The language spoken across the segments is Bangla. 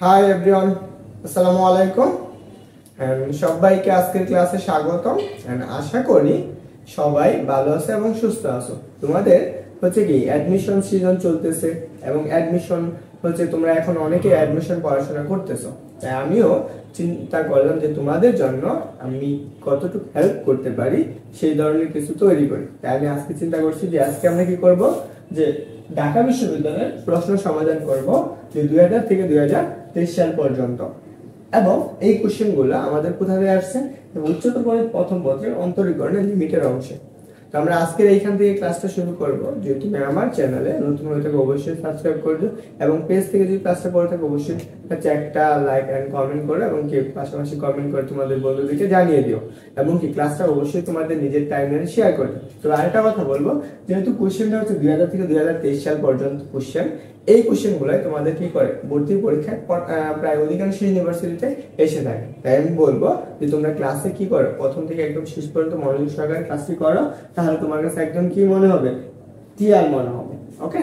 হাই এভরিওয়ান, আসসালামু আলাইকুম। সবাইকে আজকের ক্লাসে স্বাগতম। আশা করি সবাই ভালো আছে এবং সুস্থ আছো। তোমাদের হচ্ছে কি অ্যাডমিশন সিজন চলতেছে এবং অ্যাডমিশন হচ্ছে তোমরা এখন অনেকে অ্যাডমিশন পড়াশোনা করতেছো। তাই আমিও চিন্তা করলাম যে তোমাদের জন্য আমি কতটুকু হেল্প করতে পারি সেই ধরনের কিছু তৈরি করি। তাই আমি আজকে চিন্তা করছি যে আজকে আমরা কি করব, যে ঢাকা বিশ্ববিদ্যালয়ের প্রশ্ন সমাধান করব যে 2000 থেকে 2023 সাল পর্যন্ত। এবং এই কোশ্চেনগুলো আমাদের কোথা থেকে আসছে, উচ্চতর গণিত প্রথম পত্রের অন্তরীকরণের লিমিটের অংশে। তো আমরা আজকের এইখান থেকে ক্লাসটা শুরু করব। যদি তুমি আমার চ্যানেলে নতুন হয়ে থাকো অবশ্যই সাবস্ক্রাইব করবে এবং পেজ থেকে যদি ক্লাসটা পড়ে থাকো অবশ্যই একটা লাইক এন্ড কমেন্ট করো এবং কি পাশাপাশি কমেন্ট করে তোমাদের বন্ধুদেরকে জানিয়ে দিও এবং কি ক্লাসটা অবশ্যই তোমাদের নিজের টাইমলাইনে শেয়ার করবে। তো আরেকটা কথা বলবো, যেহেতু কোশ্চেনটা হচ্ছে 2000 থেকে 2023 সাল পর্যন্ত কোশ্চেন, এই কোশ্চেনগুলাই তোমাদের কি করে ভর্তি পরীক্ষায় প্রায় অধিকাংশ ইউনিভার্সিটিতে এসে থাকে। তাই আমি বলবো যে তোমরা ক্লাসে কি করো, প্রথম থেকে একদম শেষ পর্যন্ত মনোযোগ সহকারে ক্লাসটি করো, তাহলে তোমার কাছে একদম কি মনে হবে, ক্লিয়ার মনে হবে। ওকে,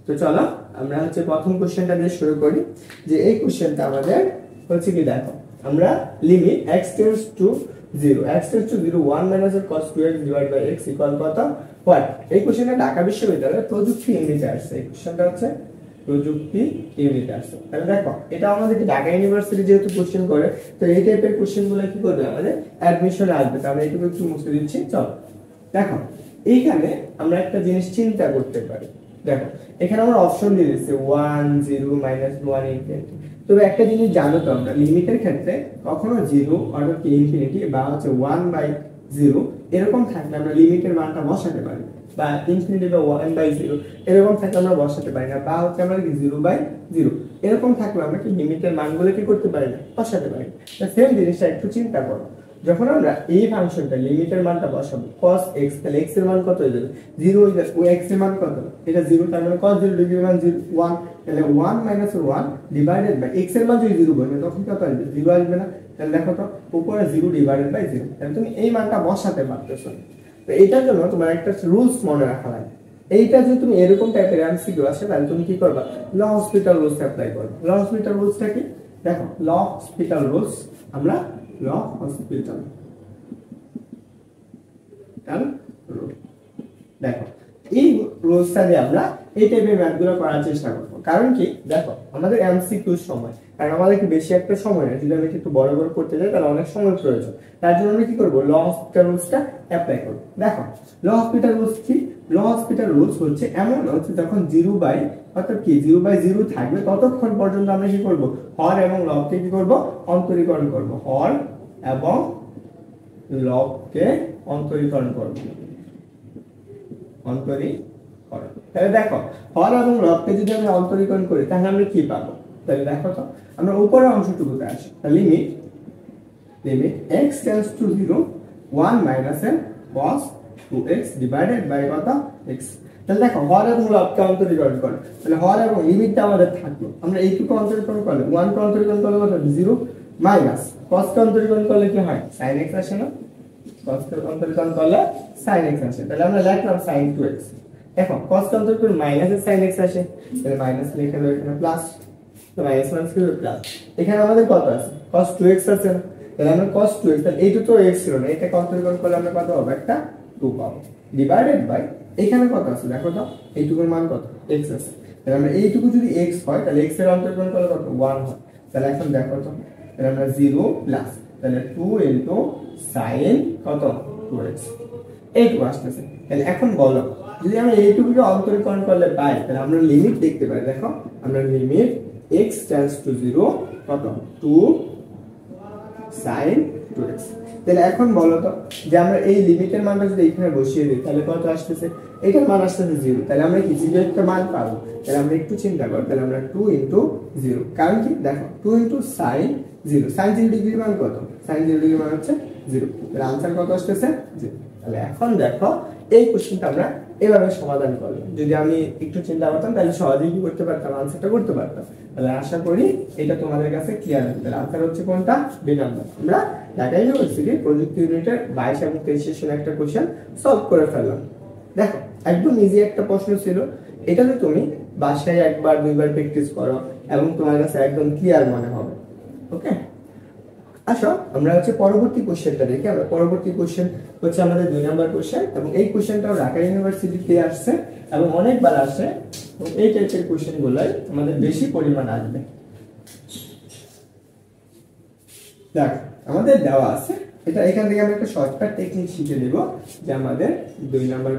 তো চলো আমরা হচ্ছে প্রথম কোশ্চেনটা দিয়ে শুরু করি। যে এই কোশ্চেনটা আমাদের হচ্ছে কি, দেখো আমরা limit x tends to 0 x tends to 0 1 minus cos 2x divide by x equal কত হোয়াট। এই কোশ্চেনটা ঢাকা বিশ্ববিদ্যালয়ের প্রযুক্তি ইউনিটে আসছে। এই কোশ্চেনটা হচ্ছে প্রযুক্তি ইউনিটে আসছে। তাহলে দেখো এটা আমাদের ঢাকা ইউনিভার্সিটি যেহেতু কোশ্চেন করে, তো এই টাইপের কোশ্চেনগুলো কি করবে আমাদের অ্যাডমিশনে আসবে। তো আমরা এইটুকু একটু মুছে দিচ্ছি। চলো দেখো এইখানে আমরা একটা জিনিস চিন্তা করতে পারি। দেখো এখানে আমরা অপশন দিয়ে দিচ্ছি 1 0 -1 ইনফিনিটি। তবে একটা জিনিস জানো তো, আমরা লিমিটের ক্ষেত্রে কখনো 0 অর্থাৎ কি ইনফিনিটি বা হচ্ছে 1/0 এরকম থাকলে আমরা লিমিটের মানটা বসাতে পারি, বা ইনফিনিটি বা 1/0 এরকম থাকলে আমরা বসাতে পারি না, বা হচ্ছে আমরা কি 0/0 এরকম থাকলে আমরা কি লিমিটের মানগুলো কি করতে পারি না, বসাতে পারি। তো সেম জিনিসটা একটু চিন্তা করো, যখন আমরা এই ফাংশনটা লিমিটের মানটা বসাবো cos x, তাহলে x এর মান কত হয়ে যাবে, 0 হয়ে যাবে। ওই x এর মান কত, এটা 0, তার মানে cos 0 ডিগ্রির মান 1, তাহলে 1 - 1 ডিভাইডেড বাই x এর মান যদি 0 বসে তখন কত আসবে, 0 আসবে না। তাহলে দেখো তো উপরে 0 ডিভাইডেড বাই 0, তাহলে তুমি এই মানটা বসাতে পারতেছো। তো এটার জন্য তোমার একটা রুলস মনে রাখা লাগে। এইটা যদি তুমি এরকম টাইপের এমসিকিউ আসে, তাহলে তুমি কি করবা, ল হসপিটাল রুলস অ্যাপ্লাই করবে। ল হসপিটাল রুলসটা কি, দেখো ল হসপিটাল রুলস, আমরা ল হসপিটাল দেখো এই রুলসটা দিয়ে আমরা এই টাইপের ম্যাথগুলো করার চেষ্টা করব। কারণ কি, দেখো আমাদের এমসিকিউ সময়, কারণ আমাদের কি বেশি একটা সময় না, যদি আমি একটু বড় বড় করতে যাই তাহলে অনেক সময় প্রয়োজন। তার জন্য আমরা কি করব, ল হসপিটাল রুলসটা অ্যাপ্লাই করব। দেখো ল হসপিটাল রুলস কি, ল হসপিটাল রুলস হচ্ছে এমন হচ্ছে যখন 0 অর্থাৎ কি 0/0 থাকবে ততক্ষণ পর্যন্ত আমরা কি করব, হর এবং লবকে কি করব, অন্তরীকরণ করব। হর এবং লবকে অন্তরীকরণ করব, অন্তরীকরণ। তাহলে দেখো হর এবং লবকে যদি আমরা অন্তরীকরণ করি তাহলে আমরা কি পাবো, তাহলে দেখো তো আমরা উপরের অংশটুকুতে আসি। Limit x tends to 0 1 - cos 2x divided by কত x। তাহলে দেখো হর এবং লবকে অন্তরীকরণ করে, তাহলে হর এবং লিমিটটা আমাদের থাকলো, আমরা এইটুকু অন্তরীকরণ করলে 1 কে অন্তরীকরণ করলে কত 0 মাইনাস cos কে অন্তরীকরণ করলে কি হয় sin x আসে না, cos কে অন্তরীকরণ করলে sin x আসে, তাহলে আমরা লিখলাম sin 2x। এখন cos কে অন্তরীকরণ মাইনাসে sin x আসে, তাহলে মাইনাস লিখে দাও, এখানে প্লাস, তো মাইনাস কি হবে প্লাস। এখানে আমাদের কত আছে, cos 2x আছে না, তাহলে আমরা cos 2x, তাহলে এইটা তো x ছিল না, এটাকে অন্তরীকরণ করলে আমরা কত হবে, একটা 2 পাবো ডিভাইডেড বাই এখানে কত আছে দেখো তো, এইটুকুর মান কত x আছে, তাহলে আমরা এইটুকু যদি x হয় তাহলে x এর অন্তরীকরণ করলে কত 1 হয়। তাহলে এখন দেখো তো, তাহলে আমরা 0 প্লাস তাহলে 2 ইনটু sin কত 2x এইটুকু আসতেছে। তাহলে এখন বলো যদি আমরা এইটুকুকে অন্তরীকরণ করলে পাই, তাহলে আমরা লিমিট দেখতে পাই। দেখো আমরা লিমিট x টেন্ডস টু 0 কত 2 sin 2x। তাহলে এখন বলো তো যে আমরা এই লিমিটের মানটা যদি এখানে বসিয়ে দিই তাহলে কত আসতেছে, এটার মান আসতেছে 0, তাহলে আমরা কি 0 একটা মান পাবো। তাহলে আমরা একটু চিন্তা করি, তাহলে আমরা 2 ইনটু 0, কারণ কি দেখো 2 ইনটু sin 0, sin 0 ডিগ্রির মান কত, sin 0 ডিগ্রির মান হচ্ছে 0, তাহলে आंसर কত আসতেছে 0। তাহলে এখন দেখো এই কোশ্চেনটা আমরা এভাবে সমাধান করলাম। যদি আমি একটু চিন্তা করতাম তাহলে সহজেই কি করতে পারতাম, আনসারটা করতে পারতাম। তাহলে আশা করি এটা তোমাদের কাছে ক্লিয়ার হবে। তাহলে আনসার হচ্ছে কোনটা, বি নাম্বার। আমরা ঢাকা ইউনিভার্সিটির প্রযুক্তি ইউনিটের 22 এবং 23 সেশনে একটা কোশ্চেন সলভ করে ফেললাম। দেখো একদম ইজি একটা প্রশ্ন ছিল, এটা যদি তুমি বাসায় একবার দুইবার প্র্যাকটিস করো এবং তোমার কাছে একদম ক্লিয়ার মনে হবে। ওকে, আসো আমরা হচ্ছে পরবর্তী কোশ্চেনটা দেখি। আমরা পরবর্তী কোশ্চেন হচ্ছে আমাদের 2 নাম্বার কোশ্চেন, এবং এই কোশ্চেনটাও ঢাকা ইউনিভার্সিটিতে আসছে এবং অনেকবার আসে। এই টাইপের কোশ্চেন গুলাই আমাদের বেশি পরিমাণ আসবে। দেখ আমাদের দেওয়া আছে, এটা এখান থেকে আমরা একটা শর্টকাট টেকনিক শিখে নেব যে আমাদের 2 নাম্বার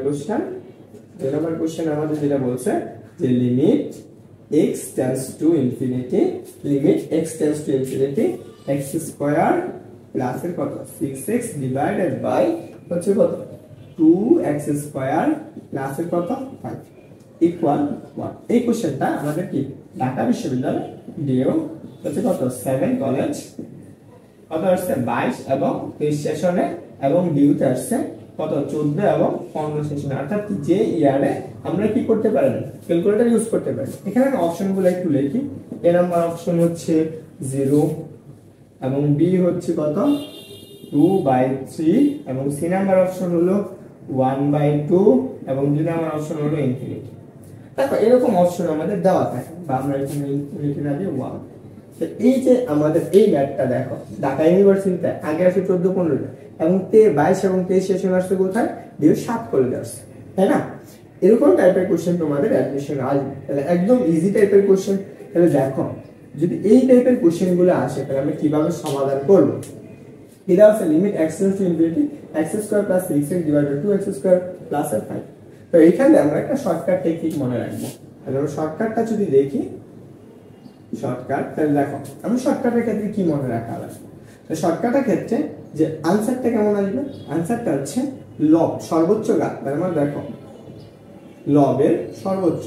কোশ্চেন আমাদের যেটা বলছে যে limit x tends to infinity, limit x tends to infinity x square plus এর কত 6x ডিভাইডেড বাই হচ্ছে কত 2x স্কয়ার প্লাস এর কত 5 ইকুয়াল 1। এই কোশ্চেনটা আমাদের কি ঢাকা বিশ্ববিদ্যালয় ডিও হচ্ছে কত 7 কলেজ কত আসছে 22 এবং 23 সেশনে, এবং ডিউতে আসছে কত 14 এবং 15 সেশনে, অর্থাৎ যে ইয়ারে আমরা কি করতে পারি ক্যালকুলেটর ইউজ করতে পারি। এখানে অপশনগুলো একটু লিখি। এ নাম্বার অপশন হচ্ছে 0 এবং বি হচ্ছে কত 2/3 এবং সি নাম্বার অপশন হলো 1/2 এবং ডি নাম্বার অপশন হলো ইনফিনিটি। তারপর এরকম অপশন আমাদের দেওয়া থাকে, বা আমরা এখানে ইনফিনিটি না দিয়ে 1। এই যে আমাদের এই ম্যাথটা দেখো ঢাকা ইউনিভার্সিটিতে আগে আসে 14-15 এবং 22 এবং 23 সেশন আসছে কোথায় 7 কলেজ আসছে, তাই না? এরকম টাইপের কোশ্চেন তোমাদের অ্যাডমিশন আসবে, তাহলে একদম ইজি টাইপের কোশ্চেন। তাহলে দেখো যদি এই টাইপের কোশ্চেন গুলো আসে তাহলে আমরা কিভাবে সমাধান করব। এটা হচ্ছে limit x tends to infinity x square plus 6x divided 2x square plus 5। তো এইখানে আমরা একটা শর্টকাট টেকনিক মনে রাখবো। তাহলে আমরা শর্টকাটটা যদি দেখি, শর্টকাট তাহলে দেখো আমরা শর্টকাটের ক্ষেত্রে কি মনে রাখা লাগবে। তো শর্টকাটের ক্ষেত্রে যে আনসারটা কেমন আসবে, আনসারটা হচ্ছে লব সর্বোচ্চ ঘাত, মানে আমরা দেখো লবের সর্বোচ্চ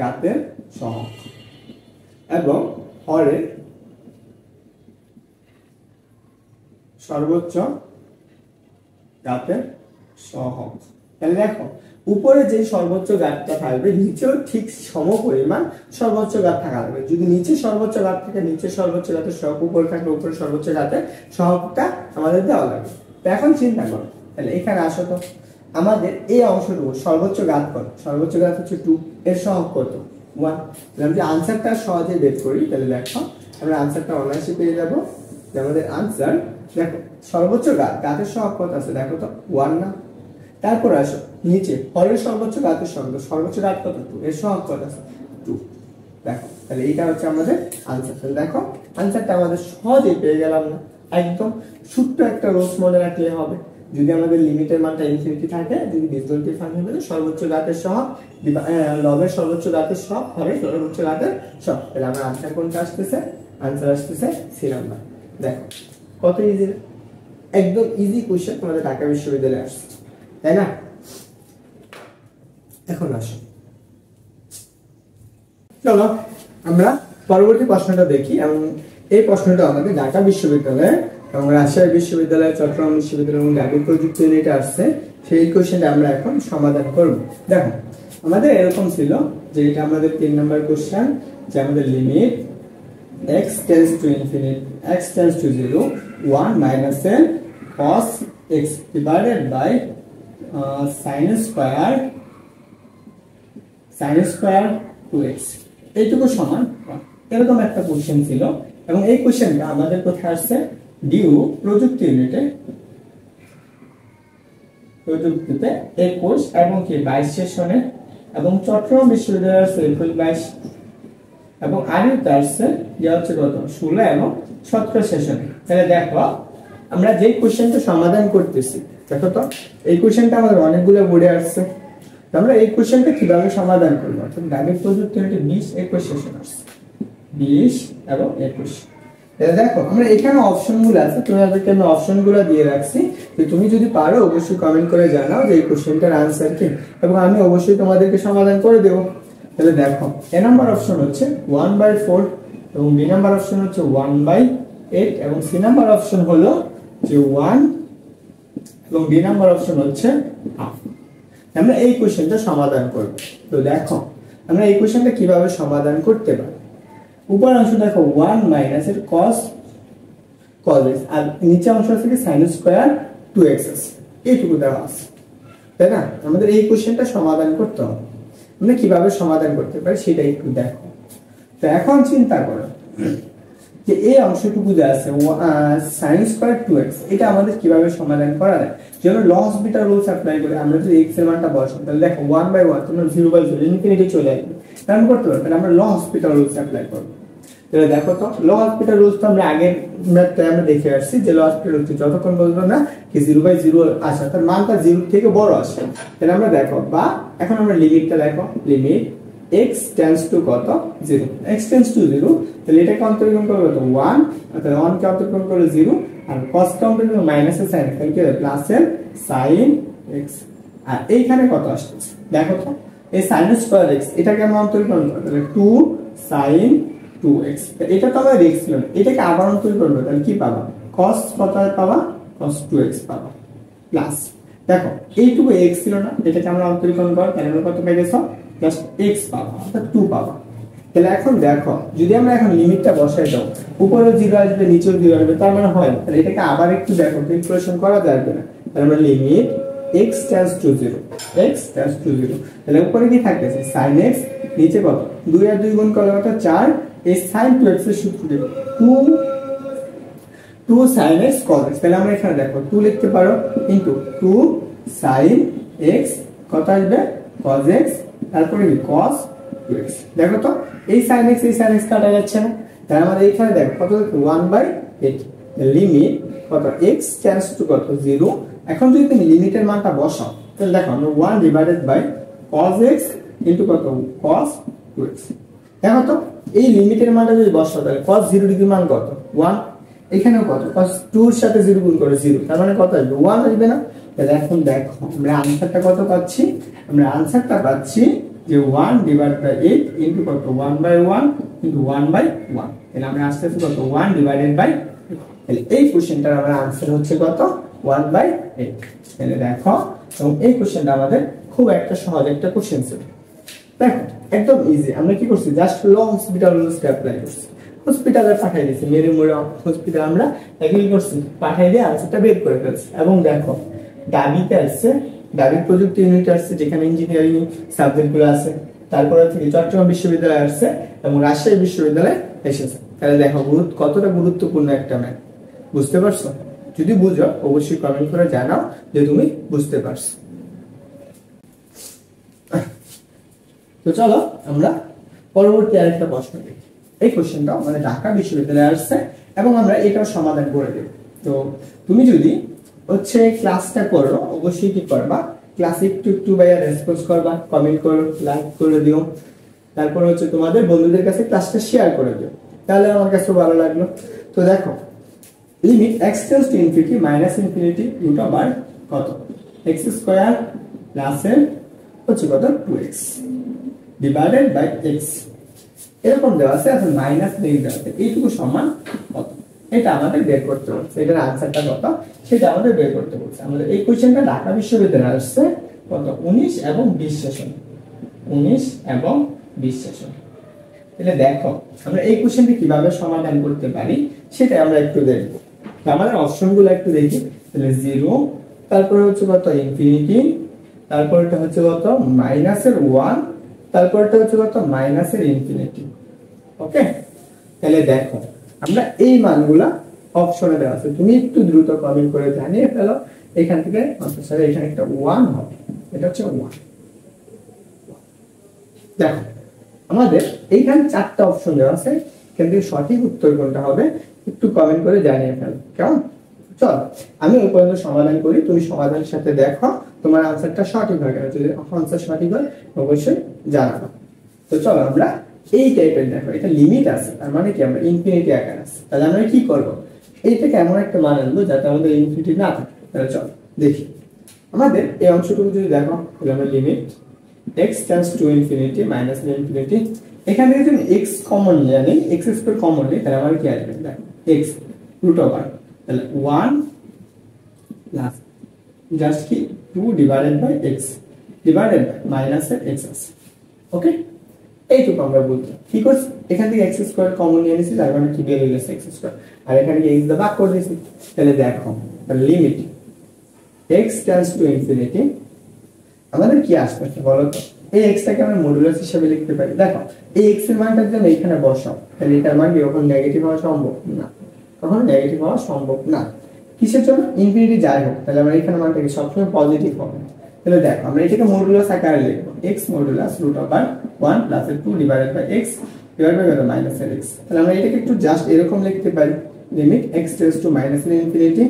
ঘাতের সহগ এবং হরের সর্বোচ্চ ঘাতের সহগ। তাহলে দেখো উপরে যে সর্বোচ্চ ঘাতটা থাকবে নিচেও ঠিক সমপরিমাণ সর্বোচ্চ ঘাত থাকা লাগবে। যদি নিচে সর্বোচ্চ ঘাত থাকে নিচে সর্বোচ্চ ঘাতের সহগ, উপরে থাকলে উপরে সর্বোচ্চ ঘাতের সহগটা আমাদের দেওয়া লাগবে। তো এখন চিন্তা করো, তাহলে এখানে আসো তো আমাদের এই অংশটুকু সর্বোচ্চ ঘাত কত, সর্বোচ্চ ঘাত হচ্ছে 2, এর সহগ কত 1। তাহলে আমরা আনসারটা সহজে বের করি, তাহলে দেখো আমরা আনসারটা অনায়াসে পেয়ে যাবো। যে আমাদের আনসার দেখো সর্বোচ্চ ঘাতের সহগ কত আছে দেখো তো 1 না। তারপর আসো নিচে হরের সর্বোচ্চ ঘাতের সহগ, সর্বোচ্চ ঘাত কত 2, এর সহগ কত আছে 2। দেখো তাহলে এইটা হচ্ছে আমাদের আনসার। তাহলে দেখো আনসারটা আমাদের সহজেই পেয়ে গেলাম না, একদম ছোট্ট একটা রোজ মনে রাখলে হবে। যদি আমাদের লিমিটের মানটা ইনফিনিটি থাকে, যদি বীজগণিত ফাংশন হলে সর্বোচ্চ ঘাতের সহগ লবের সর্বোচ্চ ঘাতের সহগ হরের সর্বোচ্চ ঘাতের সহগ, তাহলে আমার আনসার কোনটা আসতেছে, আনসার আসতেছে সি নাম্বার। দেখো কত ইজি, একদম ইজি কোশ্চেন তোমাদের ঢাকা বিশ্ববিদ্যালয়ে আসছে, তাই না? এখন আসো চলো আমরা পরবর্তী প্রশ্নটা দেখি। এবং এই প্রশ্নটা আমাদের ঢাকা বিশ্ববিদ্যালয়ে এবং রাজশাহী বিশ্ববিদ্যালয়, চট্টগ্রাম বিশ্ববিদ্যালয় এবং ঢাকা প্রযুক্তি ইউনিটে আসছে। সেই কোশ্চেনটা আমরা এখন সমাধান করব। দেখো আমাদের এরকম ছিল যে এটা আমাদের 3 নাম্বার কোশ্চেন, যে আমাদের limit x tends to infinity x tends to 0 1 minus n cos x divided by sin square 2x এইটুকু সমান এরকম একটা কোশ্চেন ছিল। এবং এই কোশ্চেনটা আমাদের কোথায় আসছে ডিউ প্রযুক্তি ইউনিটে, প্রযুক্তিতে 21 এবং কি 22 সেশনে, এবং চট্টগ্রাম বিশ্ববিদ্যালয়ের এপ্রিল 22 এবং আরিউতে আসছে ইয়া হচ্ছে কত 16 এবং 17 সেশনে। তাহলে দেখো আমরা যে কোশ্চেনটা সমাধান করতেছি, দেখো তো এই কোশ্চেনটা আমাদের অনেকগুলো বোর্ডে আসছে। আমরা এই কোশ্চেনটা কিভাবে সমাধান করব, অর্থাৎ গাণিতিক প্রযুক্তি ইউনিটে 20-21 সেশন আসছে, 20 এবং 21। তাহলে দেখো আমরা এখানে অপশনগুলো আছে, তোমাদেরকে আমি অপশনগুলো দিয়ে রাখছি। তো তুমি যদি পারো অবশ্যই কমেন্ট করে জানাও যে এই কোশ্চেনটার আনসার কি, এবং আমি অবশ্যই তোমাদেরকে সমাধান করে দেব। তাহলে দেখো এ নাম্বার অপশন হচ্ছে 1/4 এবং বি নাম্বার অপশন হচ্ছে 1/8 এবং সি নাম্বার অপশন হলো যে 1 এবং ডি নাম্বার অপশন হচ্ছে হাফ। আমরা এই কোশ্চেনটা সমাধান করব। তো দেখো আমরা এই কোশ্চেনটা কিভাবে সমাধান করতে পারি। উপর অংশ দেখো 1 মাইনাস এর cos x আর নিচে অংশ আছে কি sin স্কয়ার 2x। এইটুকু দেওয়া আছে, তাই না? আমাদের এই কোশ্চেনটা সমাধান করতে হবে। আমরা কিভাবে সমাধান করতে পারি সেটা একটু দেখো। তো এখন চিন্তা করো যে এই অংশটুকু যে আছে sin স্কয়ার 2x, এটা আমাদের কিভাবে সমাধান করা যায়? যেন লস বিটা রুলস অ্যাপ্লাই করে আমরা যদি x এর মানটা বসাই, তাহলে দেখো 1/1 তোমরা 0/0 ইনফিনিটি চলে আসবে। তাহলে করতে পারবে, তাহলে আমরা লস বিটা রুলস অ্যাপ্লাই করব। তাহলে দেখো তো লস বিটা রুলস তো আমরা আগের ম্যাথে আমরা দেখে আসছি যে লস বিটা রুলস যতক্ষণ বলবো না কি 0/0 আসে, তার মানটা 0 থেকে বড় আসে, তাহলে আমরা দেখো বা এখন আমরা লিমিটটা দেখো, লিমিট x tends to কত 0, x tends to 0, তাহলে এটাকে অন্তর্গণ করবে তো 1, তাহলে 1 কে অন্তর্গণ করলে 0, আর cos কে অন্তর্গণ মাইনাস এর সাইন, তাহলে কি হবে প্লাস এর sin x। আর এইখানে কত আসছে দেখো তো, এই sin স্কয়ার x এটাকে আমরা অন্তর্গণ করব, তাহলে 2 sin 2x, এটা তো আমরা দেখছিলাম, এটাকে আবার অন্তর্গণ করব, তাহলে কি পাবা cos কত পাবা cos 2x পাবা প্লাস দেখো এইটুকু x ছিল না, এটাকে আমরা অন্তর্গণ করব, তাহলে আমরা কত পাইছো প্লাস x পাবা, অর্থাৎ 2 পাবা। তাহলে এখন দেখো যদি আমরা এখন লিমিটটা বসাই দাও, উপরে 0 আসবে নিচেও 0 আসবে, তার মানে হয়, তাহলে এটাকে আবার একটু দেখো ক্যালকুলেশন করা যাবে না, তাহলে আমরা limit x tends to 0, x tends to 0, তাহলে উপরে কি থাকতেছে sin x, নিচে কত 2 আর 2 গুণ করলে কত 4, এই sin 2x এর সূত্র দেব 2 sin x cos x, তাহলে আমরা এখানে দেখো 2 লিখতে পারো ইনটু 2 sin x কত আসবে cos x, তারপরে কি cos 2x, দেখো তো এই sin x এই sin x কাটা যাচ্ছে না, তাহলে আমাদের এখানে দেখো কত 1/8, লিমিট কত x tends to কত 0। এখন যদি তুমি লিমিটের মানটা বসাও, তাহলে দেখো আমরা 1 divided by cos x into কত cos 2x, দেখো তো এই লিমিটের মানটা যদি বসাও তাহলে cos 0 ডিগ্রি মান কত 1, এখানেও কত cos 2 এর সাথে 0 গুণ করে 0, তার মানে কত আসবে 1 আসবে না। তাহলে এখন দেখো আমরা আনসারটা কত পাচ্ছি, আমরা আনসারটা পাচ্ছি যে 1 ডিভাইড বাই 8 ইনটু কত 1/1 ইনটু 1/1, তাহলে আমরা আসতেছি কত 1 ডিভাইডেড বাই, তাহলে এই কোশ্চেনটার আমরা আনসার হচ্ছে কত 1/8। তাহলে দেখো এবং এই কোশ্চেনটা আমাদের খুব একটা সহজ একটা কোশ্চেন ছিল, দেখো একদম ইজি। আমরা কি করছি জাস্ট লং হসপিটাল রুলসটা অ্যাপ্লাই করছি, হসপিটালে পাঠিয়ে দিয়েছি, মেরে মোড়ে হসপিটাল আমরা এগুলি করছি, পাঠিয়ে দিয়ে আনসারটা বের করে ফেলছি। এবং দেখো দাবিতে আসছে, দাবি প্রযুক্তি ইউনিট আসছে যেখানে ইঞ্জিনিয়ারিং সাবজেক্টগুলো আছে, তারপরে থেকে চট্টগ্রাম বিশ্ববিদ্যালয় আসছে এবং রাজশাহী বিশ্ববিদ্যালয় এসেছে। তাহলে দেখো কতটা গুরুত্বপূর্ণ একটা ম্যাথ, বুঝতে পারছো? যদি বুঝো অবশ্যই কমেন্ট করে জানাও যে তুমি বুঝতে পারছো। তো চলো আমরা পরবর্তী আরেকটা প্রশ্ন দেখি। এই কোশ্চেনটা মানে ঢাকা বিশ্ববিদ্যালয়ে আসছে এবং আমরা এটাও সমাধান করে দেব। তো তুমি যদি হচ্ছে ক্লাসটা করো, অবশ্যই কি করবা, ক্লাসে একটু ভাইয়া রেসপন্স করবা, কমেন্ট করো, লাইক করে দিও, তারপর হচ্ছে তোমাদের বন্ধুদের কাছে ক্লাসটা শেয়ার করে দিও, তাহলে আমার কাছে ভালো লাগলো। তো দেখো limit x tends to infinity minus infinity root over কত x স্কয়ার প্লাস এর হচ্ছে কত 2x ডিভাইডেড বাই x, এরকম দেওয়া আছে। এখন মাইনাস দিয়ে দেওয়া আছে, এইটুকু সমান কত, এটা আমাদের বের করতে হচ্ছে, এটার আনসারটা কত সেটা আমাদের বের করতে হচ্ছে। আমাদের এই কোশ্চেনটা ঢাকা বিশ্ববিদ্যালয়ে আসছে কত 19 এবং 20 সেশন, 19 এবং 20 সেশন। তাহলে দেখো আমরা এই কোশ্চেনটি কিভাবে সমাধান করতে পারি সেটা আমরা একটু দেখব। আমাদের অপশনগুলো একটু দেখি, তাহলে 0, তারপরে হচ্ছে কত ইনফিনিটি, তারপরটা হচ্ছে কত মাইনাসের 1, তারপরটা হচ্ছে কত মাইনাসের ইনফিনিটি। ওকে, তাহলে দেখো আমরা এই মানগুলা অপশনে দেওয়া আছে, তুমি একটু দ্রুত কমেন্ট করে জানিয়ে ফেলো। এখান থেকে স্যার এখানে একটা 1 হবে, এটা হচ্ছে 1। দেখো আমাদের এইখানে 4টা অপশন দেওয়া আছে, এখান থেকে সঠিক উত্তর কোনটা হবে একটু কমেন্ট করে জানিয়ে ফেলো, কেমন? চল আমি ওই পর্যন্ত সমাধান করি, তুমি সমাধানের সাথে দেখো তোমার আনসারটা সঠিক হয় কিনা। যদি আনসার সঠিক হয় অবশ্যই জানাবো। তো চলো আমরা এই টাইপের, দেখো এটা লিমিট আছে, তার মানে কি আমরা ইনফিনিটি আকার আছে, তাহলে আমরা কি করব, এইটাকে এমন একটা মান আনবো যাতে আমাদের ইনফিনিটি না থাকে। তাহলে চলো দেখি আমাদের এই অংশটুকু যদি দেখো, তাহলে আমরা limit x tends to infinity minus infinity, এখান থেকে যদি x কমন জানি, x স্কয়ার কমন নেই, তাহলে আমার কি আসবে দেখো x রুট ওভার, তাহলে 1 প্লাস জাস্ট কি 2 divided by x divided by minus এর x আছে। ওকে, এইটুকু আমরা বলতে কি করছি, এখান থেকে x স্কয়ার কমন নিয়ে নিয়েছি, তার মানে কি বের হয়ে গেছে x স্কয়ার, আর এখানে কি x দা ভাগ করে দিয়েছি। তাহলে দেখো limit x tends to infinity, আমাদের কি আসবে বলো তো? এই x টাকে আমরা মডুলাস হিসেবে লিখতে পারি। দেখো এই x এর মানটা যদি এখানে বসাও তাহলে এটার মান কি কখনো নেগেটিভ হওয়া সম্ভব না, কখনো নেগেটিভ হওয়া সম্ভব না। কিসের জন্য? ইনফিনিটি যাই হোক, তাহলে আমরা এখানে মানটা কি সবসময় পজিটিভ হবে। তাহলে দেখো আমরা এটাকে মডুলাস আকারে লিখব, x modulus root over 1 plus 2 divided by x divide by minus x। তাহলে আমরা এটাকে একটু জাস্ট এরকম লিখতে পারি, limit x tends to minus infinity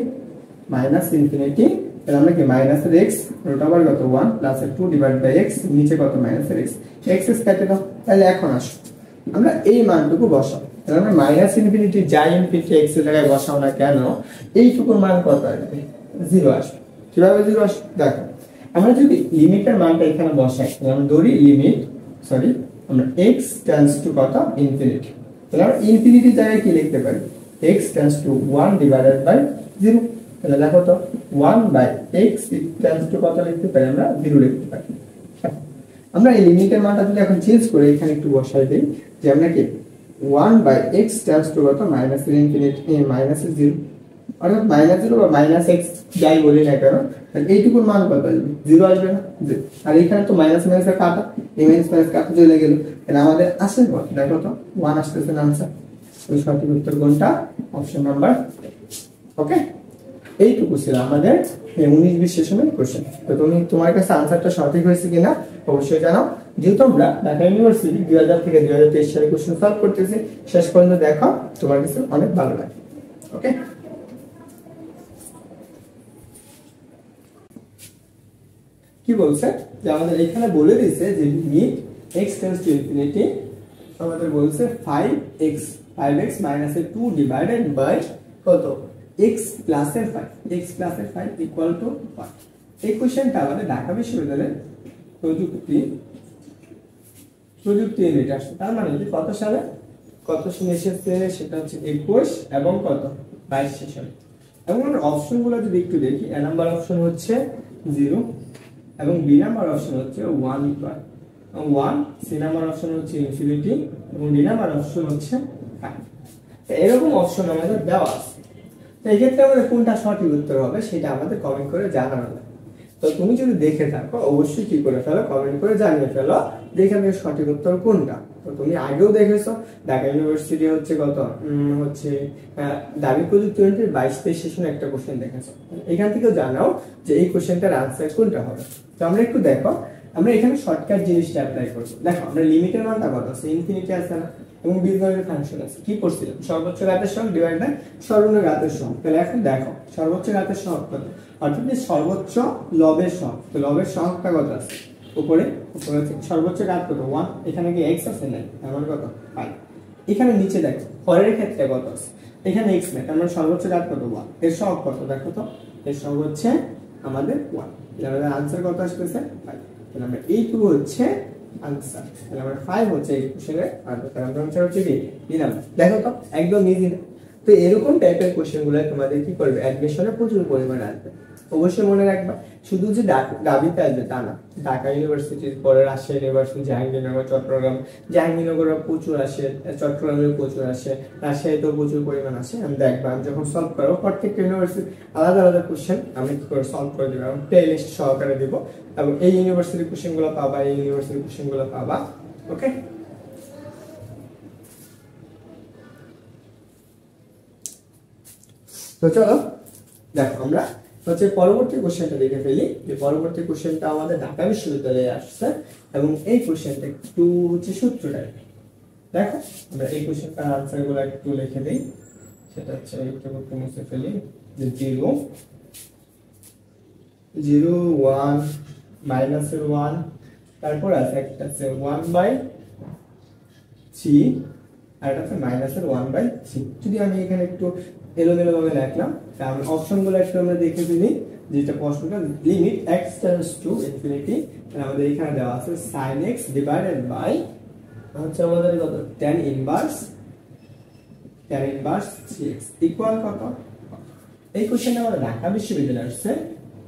minus infinity, তাহলে আমরা কি minus x root over 1 plus 2 divide by x, নিচে কত মাইনাস x, x কেটে দাও। তাহলে এখন আসো আমরা এই মানটুকু বসাও, তাহলে আমরা মাইনাস ইনফিনিটি যাই ইনফিনিটি x এর জায়গায় বসাও না কেন, এইটুকুর মান কত আসবে? 0 আসবে। কিভাবে 0 আসবে? দেখো আমরা যদি লিমিটের মানটা এখানে বসাই, তাহলে আমরা ধরি লিমিট আমরা x টেন্ডস টু কত ইনফিনিটি, তাহলে আমরা ইনফিনিটির জায়গায় কি লিখতে পারি? x tends to 1 divided by 0। তাহলে দেখো তো 1 বাই x টেন্ডস টু কত লিখতে পারি? আমরা 0 লিখতে পারি। আমরা এই লিমিটের মানটা যদি এখন চেঞ্জ করে এখানে একটু বসাই দেই, যে আমরা কি 1 বাই x টেন্ডস টু কত মাইনাস ইনফিনিটি মাইনাস 0, অর্থাৎ মাইনাস 0 বা মাইনাস x যাই বলি না কেন, তাহলে এইটুকুর মান কত আসবে? 0 আসবে না? আর এখানে তো মাইনাস মাইনাস কাটা, এই মাইনাস মাইনাস কাটা চলে গেল, তাহলে আমাদের আসে কত? দেখো তো 1 আসতেছে না आंसर। তো সঠিক উত্তর কোনটা? Option number. ওকে, এইটুকু ছিল আমাদের 19-20 সেশনের কোশ্চেন। তো তোমার কাছে आंसरটা সঠিক হয়েছে কিনা অবশ্যই জানাও। যেহেতু আমরা ঢাকা ইউনিভার্সিটি 2000 থেকে 2023 সালে কোশ্চেন সলভ করতেছি, শেষ পর্যন্ত দেখো, তোমার কাছে অনেক ভালো লাগবে। ওকে, কি বলছে যে আমাদের এখানে বলে দিয়েছে যে limit x tends to infinity, আমাদের বলছে 5x মাইনাস 2 ডিভাইডেড বাই কত? x plus 5 equal to 1। এই কোশ্চেনটা আমাদের ঢাকা বিশ্ববিদ্যালয়ের প্রযুক্তি ইউনিট আসছে। তার মানে কি কত সালে এসেছে? সেটা হচ্ছে 21 এবং কত 22 সেশন। এবং আমরা অপশনগুলো যদি একটু দেখি, এ নাম্বার অপশন হচ্ছে 0 এবং বি নাম্বার অপশন হচ্ছে 1 ইকুয়াল 1, সি নাম্বার অপশন হচ্ছে ইনফিনিটি এবং ডি নাম্বার অপশন হচ্ছে 5। এরকম অপশন আমাদের দেওয়া আছে। তো এই ক্ষেত্রে আমাদের কোনটা সঠিক উত্তর হবে সেটা আমাদের কমেন্ট করে জানানো যায়। তো তুমি যদি দেখে থাকো অবশ্যই কি করে ফেলো, কমেন্ট করে জানিয়ে ফেলো যে এখানে সঠিক উত্তর কোনটা। তো তুমি আগেও দেখেছো ঢাকা ইউনিভার্সিটি হচ্ছে কত দাবি প্রযুক্তি ইউনিটের 22-23 সেশনে একটা কোশ্চেন দেখেছো, এখান থেকেও জানাও যে এই কোশ্চেনটার আনসার কোনটা হবে। তো আমরা একটু দেখো, আমরা এখানে শর্টকাট জিনিসটা অ্যাপ্লাই করব। দেখো আমরা লিমিটের মানটা কত আছে? ইনফিনিটি আছে না, এবং বীজগণিতের ফাংশন আছে। কি করছিলাম? সর্বোচ্চ ঘাতের সহগ ডিভাইড বাই সর্বনিম্ন ঘাতের সহগ। তাহলে এখন দেখো সর্বোচ্চ ঘাতের সহগ কত, অর্থাৎ সর্বোচ্চ লবের সহগ। তো লবের সহগটা কত আছে? উপরে আছে সর্বোচ্চ ঘাত কত 1, এখানে কি x আছে না, আমার কত 5। এখানে নিচে দেখো হরের ক্ষেত্রে কত আছে, এখানে x নাই, তার মানে সর্বোচ্চ ঘাত কত 1, এর সহগ কত দেখো তো, এর সহগ হচ্ছে আমাদের 1। তাহলে আমাদের आंसर কত আসছে 5। তাহলে আমরা এইটুকু হচ্ছে आंसर। তাহলে আমরা 5 হচ্ছে এই কোশ্চেনের आंसर। তাহলে আমরা आंसर হচ্ছে কি বি নাম্বার। দেখো তো একদম ইজি। তো এরকম টাইপের কোশ্চেনগুলো তোমাদের কি করবে, অ্যাডমিশনে প্রচুর পরিমাণে আসবে। অবশ্যই মনে রাখবা শুধু যে দাবিতে আসবে তা না, ঢাকা ইউনিভার্সিটির পরে রাজশাহী ইউনিভার্সিটি, জাহাঙ্গীরনগর, চট্টগ্রাম, জাহাঙ্গীরনগরে প্রচুর আসে, চট্টগ্রামে প্রচুর আসে, রাজশাহীতেও প্রচুর পরিমাণ আসে। আমি দেখবা আমি যখন সলভ করবো প্রত্যেকটা ইউনিভার্সিটি আলাদা আলাদা কোশ্চেন আমি কি করে সলভ করে দেবো, প্লে লিস্ট সহকারে দিব, এবং এই ইউনিভার্সিটির কোশ্চেনগুলো পাবা, এই ইউনিভার্সিটির কোশ্চেনগুলো পাবা। ওকে, তো চলো দেখো আমরা হচ্ছে পরবর্তী কোশ্চেনটা দেখে ফেলি। যে পরবর্তী কোশ্চেনটা আমাদের ঢাকা বিশ্ববিদ্যালয়ে আসছে, এবং এই কোশ্চেনটা একটু হচ্ছে সূত্রটা দেখো। আমরা এই কোশ্চেনটার আনসার গুলো একটু লিখে দিই। সেটা হচ্ছে একটু মুছে ফেলি, যে 0 1 মাইনাসের 1, তারপর আছে একটা আছে 1/3, আর এটা আছে মাইনাসের 1/3। যদি আমি এখানে একটু এলোমেলো ভাবে লিখলাম, তাহলে অপশনগুলো একটু আমরা দেখে ফেলি। যেটা প্রশ্নটা limit x tends to infinity, আমাদের এখানে দেওয়া আছে sin x ডিভাইডেড বাই হচ্ছে আমাদের কত tan ইনভার্স 3x ইকুয়াল কত। এই কোশ্চেনটা আমাদের ঢাকা বিশ্ববিদ্যালয়ে আসছে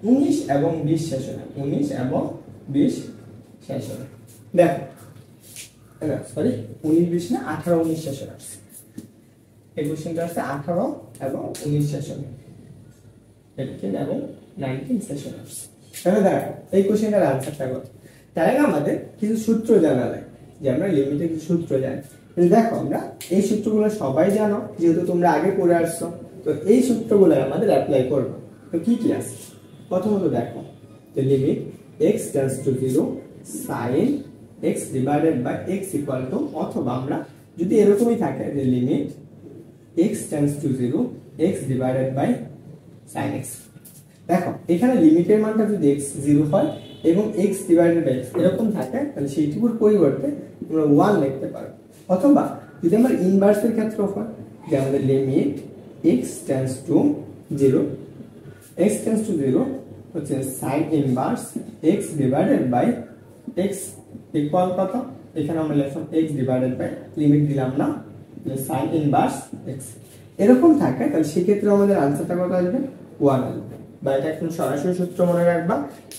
19 এবং 20 সেশনে, 19 এবং 20 সেশনে। দেখো সরি 19-20 না 18-19 সেশন আসছে। এই কোশ্চেনটা আসছে 18 এবং 19 সেশনে, 18 এবং 19 সেশন আসছে। তাহলে দেখো এই কোশ্চেনটার আনসারটা কত। তার আগে আমাদের কিছু সূত্র জানা লাগে, যে আমরা লিমিটে কিছু সূত্র জানি। দেখো আমরা এই সূত্রগুলো সবাই জানো, যেহেতু তোমরা আগে পড়ে আসছো, তো এই সূত্রগুলো আমাদের অ্যাপ্লাই করবো। তো কি কি আছে প্রথমত দেখো, the limit x tends to 0 sin x divided by x equal to, অথবা আমরা যদি এরকমই থাকে যে limit x tends to 0 x divided by sin x। দেখো এখানে লিমিটের মানটা যদি x 0 হয় এবং x divided by x এরকম থাকে, তাহলে সেইটুকুর পরিবর্তে তোমরা 1 লিখতে পারো। অথবা যদি আমরা ইনভার্সের ক্ষেত্রে হয়, যে আমাদের limit x tends to 0 x tends to 0 হচ্ছে sin inverse x divided by x equal কত, এখানে আমরা লিখলাম x ডিভাইডেড বাই লিমিট দিলাম না, sin ইনভার্স x এরকম থাকে, তাহলে সেই ক্ষেত্রে আমাদের আনসারটা কত আসবে 1 আসবে। বা এটা একদম সরাসরি সূত্র মনে রাখবা।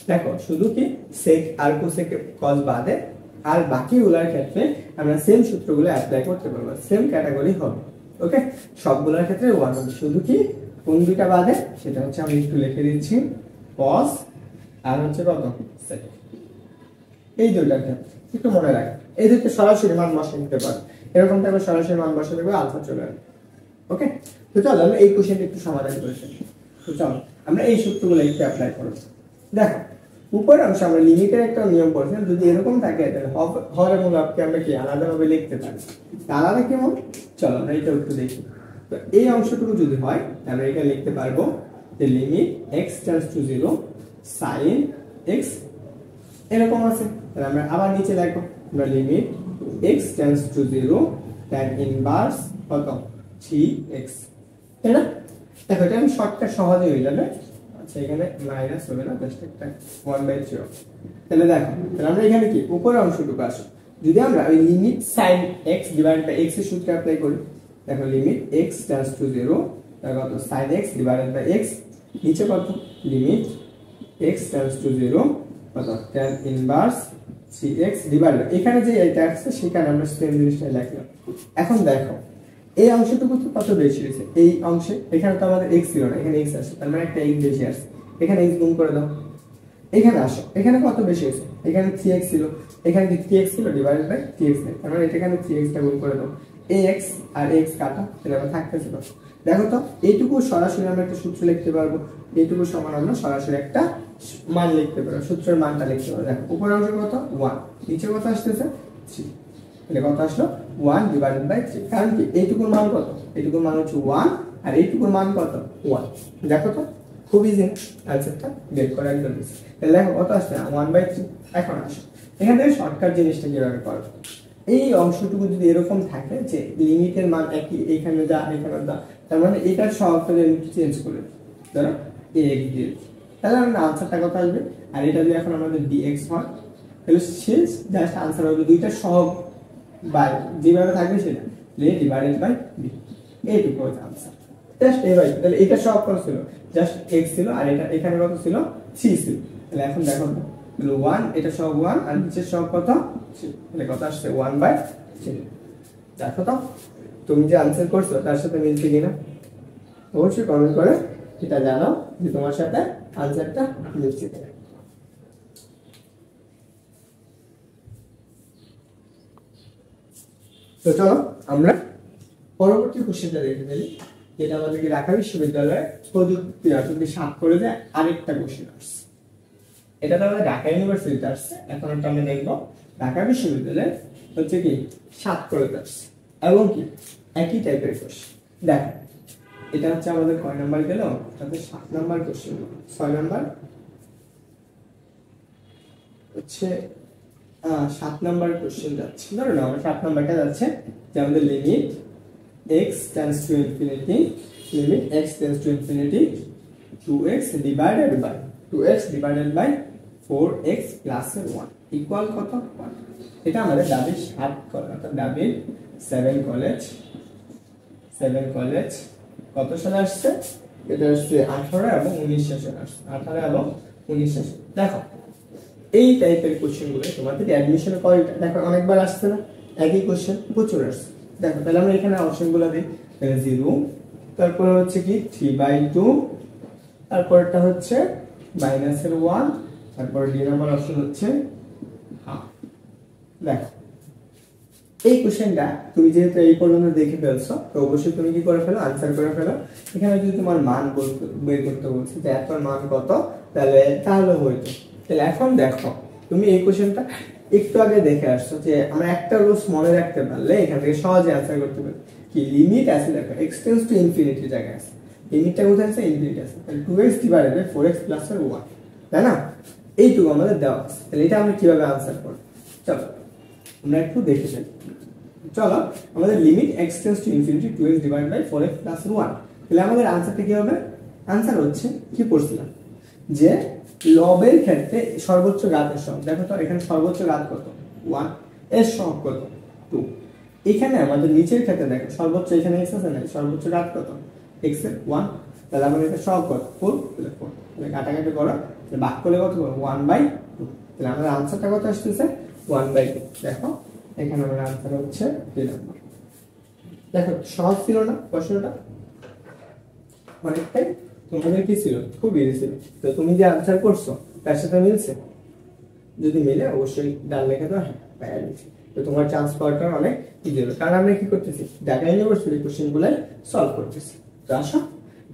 দেখো শুধু কি sec আর cosec cos বাদে আর বাকিগুলোর ক্ষেত্রে আমরা সেম সূত্রগুলো অ্যাপ্লাই করতে পারবো, সেম ক্যাটাগরি হবে। ওকে, সবগুলোর ক্ষেত্রে 1 হবে, শুধু কি কোন দুইটা বাদে সেটা হচ্ছে আমি একটু লিখে দিচ্ছি, cos আর হচ্ছে কত sec, এই দুইটার ক্ষেত্রে একটু মনে রাখ। এই দুটো সরাসরি মান বসিয়ে নিতে পারো, এরকম টাইপের সরাসরি মান বসিয়ে দেবে, আনসার চলে আসবে। ওকে, তো চলো আমরা এই কোশ্চেনটা একটু সমাধান করে ফেলি। তো চলো আমরা এই সূত্রগুলো একটু অ্যাপ্লাই করব। দেখো উপরের অংশে আমরা লিমিটের একটা নিয়ম পড়ছিলাম, যদি এরকম থাকে তাহলে হর এবং লবকে আমরা কি আলাদাভাবে লিখতে পারি। আলাদা কেমন, চলো আমরা এটা একটু দেখি। তো এই অংশটুকু যদি হয় তাহলে এটা লিখতে পারবো যে limit x tends to 0 sin x এরকম আছে, তাহলে আমরা আবার নিচে লিখব, আমরা limit x tends to 0 tan inverse কত 3x, তাই না? দেখো এটা আমি শর্টকাট সহজে হয়ে যাবে। আচ্ছা এখানে মাইনাস হবে না, জাস্ট একটা 1/3। তাহলে দেখো, তাহলে আমরা এখানে কি উপরের অংশটুকু আসো, যদি আমরা ওই limit sin x divided by x এর সূত্র অ্যাপ্লাই করি, দেখো লিমিট x tends to 0 তাহলে কত sin x divided by x, নিচে কত লিমিট x tends to 0 কত tan ইনভার্স 3x ডিভাইডেড, এখানে যে এটা আছে সেখানে আমরা সেম জিনিসটা লিখলাম। এখন দেখো এই অংশটুকু তো কত বেশি হয়েছে, এই অংশে এখানে তো আমাদের x ছিল না, এখানে x আছে, তার মানে একটা x বেশি আছে, এখানে x গুণ করে দাও। এখানে আসো, এখানে কত বেশি হয়েছে, এখানে 3x ছিল, এখানে কি 3x ছিল ডিভাইডেড বাই 3x, তার মানে এখানে 3x টা গুণ করে দাও, ax আর x কাটা, তাহলে আমরা থাকতেছে কত। দেখো তো এইটুকু সরাসরি আমরা একটা সূত্র লিখতে পারবো, এইটুকু সমান আমরা সরাসরি একটা মান লিখতে পারবো, সূত্রের মানটা লিখতে পারবো। দেখো উপরের অংশ কত 1, নিচে কত আসতেছে 3, তাহলে কত আসলো 1 ডিভাইডেড বাই 3। কারণ কি এইটুকুর মান কত, এইটুকুর মান হচ্ছে 1 আর এইটুকুর মান কত 1। দেখো তো খুব ইজি আনসারটা বের করা একদম ইজি। তাহলে দেখো কত আসছে 1/3। এখন আসো এখান থেকে শর্টকাট জিনিসটা কিভাবে করব, এই অংশটুকু যদি এরকম থাকে যে লিমিটের মান একই, এখানে যা এখানে যা, তার মানে এটার সহগটা একটু চেঞ্জ করে ধরো ax দিয়ে, তাহলে আমাদের আনসারটা কত আসবে। আর এটা যদি এখন আমাদের dx হয় তাহলে শেষ জাস্ট আনসার হবে দুইটা সহগ বাই যেভাবে থাকবে সেটা a ডিভাইডেড বাই b, এইটুকু হচ্ছে আনসার। জাস্ট এই ভাই, তাহলে এটা সহগ কত ছিল, জাস্ট x ছিল, আর এটা এখানে কত ছিল 3 ছিল। তাহলে এখন দেখো তাহলে 1 এটা সহগ 1 আর নিচের সহগ কত 3, তাহলে কত আসছে 1/3। দেখো তো তুমি যে আনসার করছো তার সাথে মিলছে কিনা, অবশ্যই কমেন্ট করে এটা জানাও যে তোমার সাথে আনসারটা মিলছে কিনা। তো চলো আমরা পরবর্তী কোশ্চেনটা দেখে ফেলি, যেটা আমাদেরকে ঢাকা বিশ্ববিদ্যালয়ে প্রযুক্তি আসলে 7 করে যে আরেকটা কোশ্চেন আসছে। এটা তো আমাদের ঢাকা ইউনিভার্সিটিতে আসছে, এখন একটা আমরা দেখবো ঢাকা বিশ্ববিদ্যালয়ে হচ্ছে কি 7 করে আসছে এবং কি একই টাইপের কোশ্চেন। দেখো এটা হচ্ছে আমাদের কয় নাম্বার গেল, তাতে 7 নাম্বার কোশ্চেন, 6 নাম্বার হচ্ছে 7 নাম্বার কোশ্চেন যাচ্ছে, ধরো না আমরা 7 নাম্বারটা যাচ্ছে যে আমাদের limit x tends to infinity, limit x tends to infinity 2x divided by 4x plus 1 equal কত 1। এটা আমাদের ডাবির 7 কলেজ, অর্থাৎ ডাবির 7 কলেজ কত সালে আসছে, এটা হচ্ছে 18 এবং 19 সেশন আসছে, 18 এবং 19 সেশন। দেখো এই টাইপের কোশ্চেন গুলো তোমাদের অ্যাডমিশনে কয়টা দেখো অনেকবার আসছে না, একই কোশ্চেন প্রচুর আসছে। দেখো তাহলে আমরা এখানে অপশন গুলো দিই, তাহলে 0, তারপর হচ্ছে কি 3/2, তারপরটা হচ্ছে মাইনাসের 1, তারপর ডি নাম্বার অপশন হচ্ছে হাফ। দেখো এই কোশ্চেনটা তুমি যেহেতু এই পর্যন্ত দেখে ফেলছো, তো অবশ্যই তুমি কি করে ফেলো, আনসার করে ফেলো। এখানে যদি তোমার মান বের করতে বলছি যে এত মান কত, তাহলে হইতো। তাহলে এখন দেখো তুমি এই কোশ্চেনটা একটু আগে দেখে আসছো যে আমরা একটা রুলস মনে রাখতে পারলে এখান থেকে সহজে আনসার করতে পারি। কি লিমিট আছে, দেখো x টেন্ডস টু ইনফিনিটি জায়গায় আছে, লিমিটটা কোথায় আছে, ইনফিনিটি আছে। তাহলে 2x divided by 4x plus 1, তাই না? এইটুকু আমাদের দেওয়া আছে। তাহলে এটা আমরা কিভাবে আনসার করব, চলো আমরা একটু দেখে যাই। চলো আমাদের limit x tends to infinity 2x divided by 4x plus 1, তাহলে আমাদের আনসারটা কি হবে? আনসার হচ্ছে কি পড়ছিলাম যে লবের ক্ষেত্রে সর্বোচ্চ ঘাতের সহগ, দেখো তো এখানে সর্বোচ্চ ঘাত কত 1, এর সহগ কত 2। এখানে আমাদের নিচের ক্ষেত্রে দেখো সর্বোচ্চ এখানে x আছে না, সর্বোচ্চ ঘাত কত x এর 1, তাহলে আমাদের এটা সহগ কত 4, তাহলে 4, তাহলে কাটাকাটি করো, তাহলে ভাগ করলে কত হবে 1/2, তাহলে আমাদের আনসারটা কত আসছে 1/2। দেখো এখানে আমাদের আনসার হচ্ছে 3 নাম্বার। দেখো সহজ ছিল না প্রশ্নটা, অনেকটাই তোমাদের কি ছিল, খুব ইজি ছিল। তো তুমি যে আনসার করছো তার সাথে মিলছে, যদি মিলে অবশ্যই ডান লেখা দাও, হ্যাঁ পাই গেছি। তো তোমার চান্স পাওয়াটা অনেক ইজি হবে, কারণ আমরা কি করতেছি ঢাকা ইউনিভার্সিটি কোশ্চেনগুলো সলভ করতেছি। তো আসো